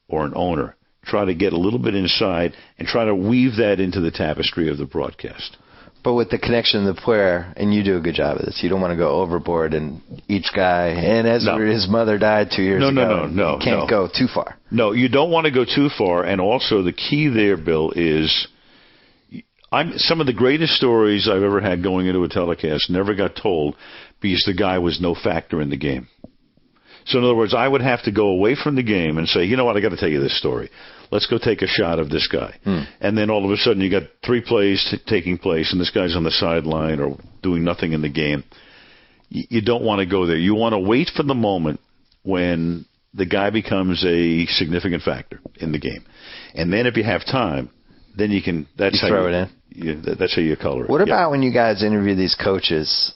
or an owner. Try to get a little bit inside and try to weave that into the tapestry of the broadcast. But with the connection to the player, and you do a good job of this, you don't want to go overboard and each guy, and his mother died 2 years ago. No. You can't go too far. No, you don't want to go too far. And also the key there, Bill, is some of the greatest stories I've ever had going into a telecast never got told because the guy was no factor in the game. So in other words, I would have to go away from the game and say, you know what, I got to tell you this story. Let's go take a shot of this guy. And then all of a sudden you got 3 plays taking place and this guy's on the sideline or doing nothing in the game. You don't want to go there. You want to wait for the moment when the guy becomes a significant factor in the game. And then if you have time, then you can – that's how throw it in. That's how you color it. What about when you guys interview these coaches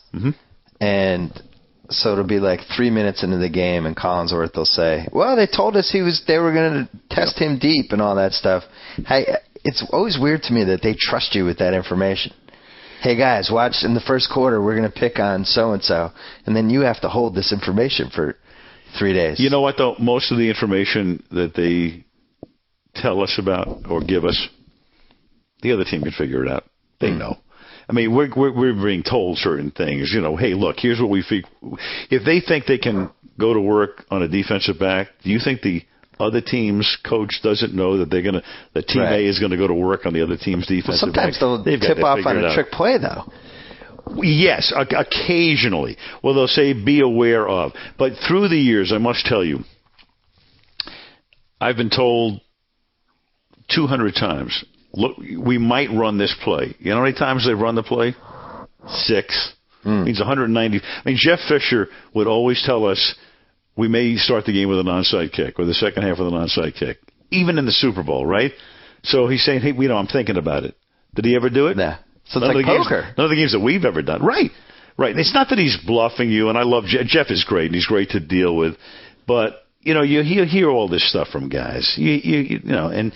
and – so it'll be like 3 minutes into the game, and Collinsworth will say, well, they told us they were going to test him deep and all that stuff. Hey, it's always weird to me that they trust you with that information. Hey, guys, watch in the first quarter, we're going to pick on so-and-so, and then you have to hold this information for 3 days. You know what, though? Most of the information that they tell us about or give us, the other team can figure it out. They know. I mean, we're being told certain things. Hey, look, here's what we think. If they think they can go to work on a defensive back, do you think the other team's coach doesn't know that that team A is going to go to work on the other team's defensive back? Sometimes they'll tip off on a trick play, though. Yes, occasionally. Well, they'll say be aware of. But through the years, I must tell you, I've been told 200 times, look, we might run this play. You know how many times they've run the play? 6. Means 190. I mean, Jeff Fisher would always tell us we may start the game with an onside kick or the second half with an onside kick, even in the Super Bowl, right? So he's saying, hey, I'm thinking about it. Did he ever do it? Nah. So it's like poker. None of the games that we've ever done. Right. It's not that he's bluffing you, and I love Jeff. Jeff is great, and he's great to deal with. But you hear all this stuff from guys. And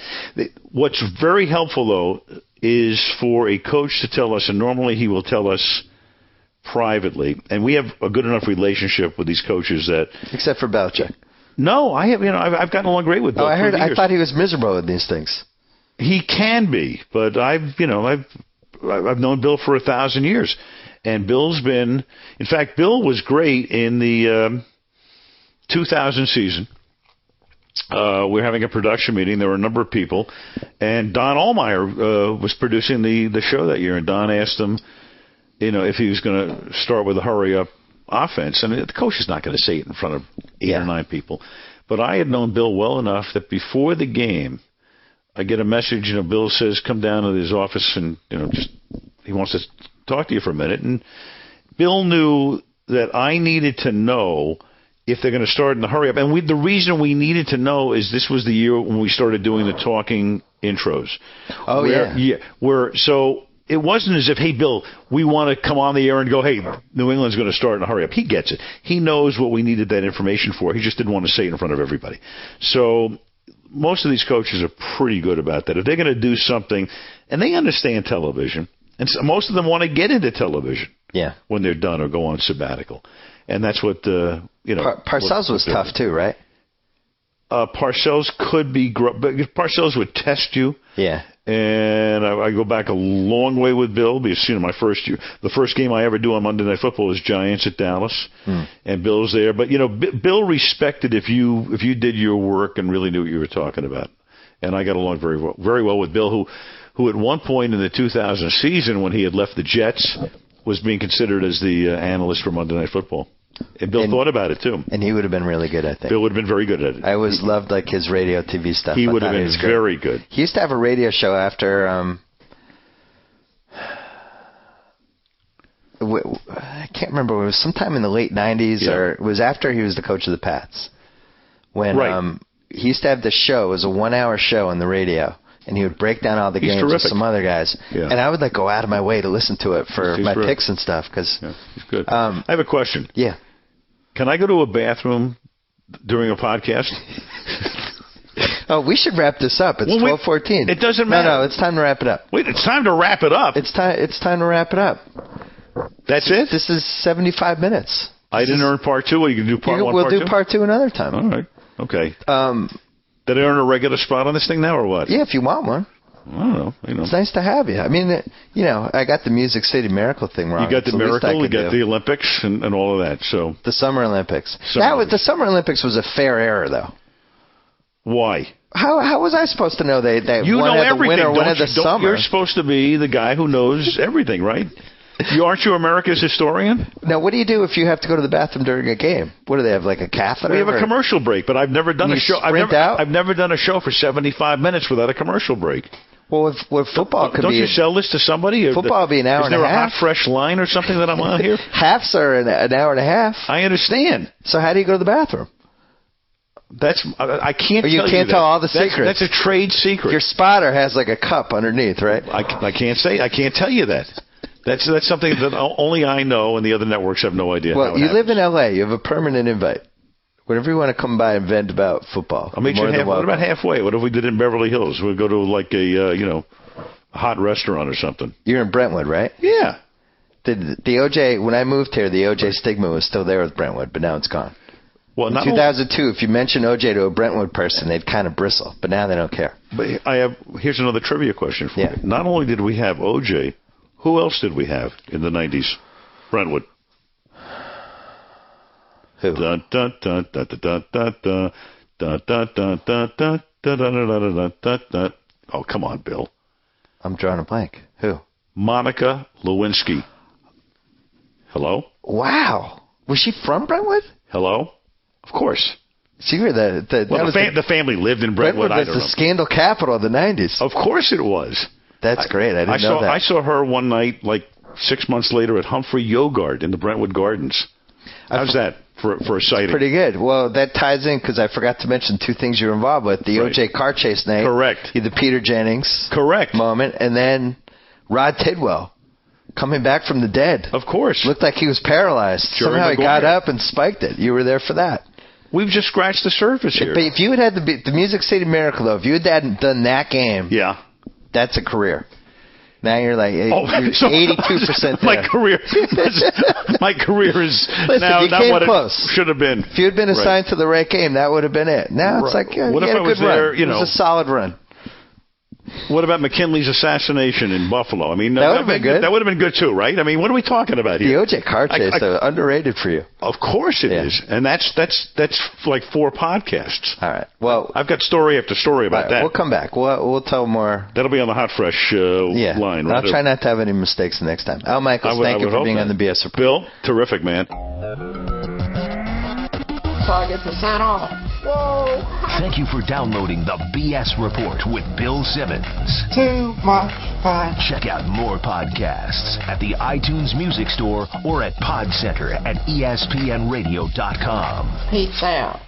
what's very helpful, though, is for a coach to tell us, and normally he will tell us privately, and we have a good enough relationship with these coaches that... Except for Belichick. No, I have. I've gotten along great with Bill. I thought he was miserable with these things. He can be, but I've known Bill for 1,000 years, and Bill's been... In fact, Bill was great in the 2000 season. we're having a production meeting. There were a number of people, and Don Allmeyer was producing the show that year. And Don asked him, if he was going to start with a hurry-up offense. And the coach is not going to say it in front of 8 or 9 people. But I had known Bill well enough that before the game, I get a message. Bill says, "Come down to his office, and he wants to talk to you for a minute." And Bill knew that I needed to know if they're going to start in the hurry up. And the reason we needed to know is this was the year when we started doing the talking intros. Oh, So it wasn't as if, "Hey, Bill, we want to come on the air and go, hey, New England's going to start in a hurry up." He gets it. He knows what we needed that information for. He just didn't want to say it in front of everybody. So most of these coaches are pretty good about that. If they're going to do something, and they understand television, and so most of them want to get into television when they're done or go on sabbatical. And that's what, Parcells was tough too, right? Parcells could be, but Parcells would test you. Yeah. And I go back a long way with Bill because, my first year, the first game I ever do on Monday Night Football was Giants at Dallas, and Bill's there. But, Bill respected if you did your work and really knew what you were talking about. And I got along very well with Bill, who at one point in the 2000 season, when he had left the Jets, was being considered as the analyst for Monday Night Football. And Bill thought about it, too. And he would have been really good, I think. Bill would have been very good at it. I always loved his radio, TV stuff. He would have been very good. He used to have a radio show after, I can't remember, it was sometime in the late 90s, or it was after he was the coach of the Pats. When he used to have this show. It was a 1-hour show on the radio. And he would break down all the games with some other guys. Yeah. And I would go out of my way to listen to it for my picks and stuff. He's good. I have a question. Yeah. Can I go to a bathroom during a podcast? Oh, we should wrap this up. It's 12:14. It doesn't matter. No, it's time to wrap it up. Wait, it's time to wrap it up? It's time to wrap it up. That's it? This is 75 minutes. I didn't earn part 2, or you can do part 1, We'll do part 2 another time. All right. Okay. Did I earn a regular spot on this thing now, or what? Yeah, if you want one. I don't know. It's nice to have you. I mean, I got the Music City Miracle thing wrong. You got the Miracle, you got the Olympics, and all of that. So the Summer Olympics. The Summer Olympics was a fair error, though. Why? How was I supposed to know that you one know had the winner, one had the summer? You're supposed to be the guy who knows everything, right? Aren't you America's historian? Now, what do you do if you have to go to the bathroom during a game? What do they have, like a catheter? We have a commercial break, but I've never done a show. I've never done a show for 75 minutes without a commercial break. Well, if football could don't you sell this to somebody? Football would be an hour and a half. Is there a hot, fresh line or something that I'm on here? Halves are an hour and a half. I understand. So how do you go to the bathroom? I can't. Or you can't tell all the secrets. That's a trade secret. Your spotter has like a cup underneath, right? I can't tell you that. That's something that only I know, and the other networks have no idea. Well, you live in L.A. You have a permanent invite. Whenever you want to come by and vent about football, I'll meet you halfway. What about halfway? What if we did it in Beverly Hills? We'd go to like a hot restaurant or something. You're in Brentwood, right? Yeah. The OJ, when I moved here, the OJ stigma was still there with Brentwood, but now it's gone. Well, in 2002, if you mention OJ to a Brentwood person, they'd kind of bristle, but now they don't care. But here's another trivia question for you. Not only did we have OJ, who else did we have in the 90s? Brentwood. Who? Dun, dun, dun, dun, dun, dun, dun, dun, dun, dun, dun, dun, dun, dun, dun. Oh, come on, Bill. I'm drawing a blank. Who? Monica Lewinsky. Hello? Wow. Was she from Brentwood? Hello? Of course. So you were the family lived in Brentwood. Brentwood was the scandal capital of the 90s. Of course it was. That's great. I didn't know that. I saw her one night, like 6 months later, at Humphrey Yogurt in the Brentwood Gardens. How's that for a sighting? Pretty good. Well, that ties in because I forgot to mention 2 things you were involved with. The OJ car chase night. Correct. The Peter Jennings. Correct. Moment. And then Rod Tidwell coming back from the dead. Of course. Looked like he was paralyzed. Somehow he got up and spiked it. You were there for that. We've just scratched the surface here. But if you had the Music City Miracle, though, if you had done that game, that's a career. Now you're like you're 82% there. My career is Listen, now you not came what close. It should have been. If you had been assigned to the right game, that would have been it. Now it's like what if you had I a good was there, run. It was a solid run. What about McKinley's assassination in Buffalo? I mean, that would have been good. That would have been good too, right? I mean, what are we talking about here? The O.J. car chase, underrated for you. Of course it is, and that's like 4 podcasts. All right. Well, I've got story after story about that. We'll come back. We'll tell more. That'll be on the Hot Fresh line. Right? I'll try not to have any mistakes next time. Al Michaels, thank you for being on the B.S. Report. Bill, terrific, man. So I get to sign off. Whoa. Thank you for downloading the B.S. Report with Bill Simmons. Too much fun. Check out more podcasts at the iTunes Music Store or at PodCenter at ESPNRadio.com. Peace out.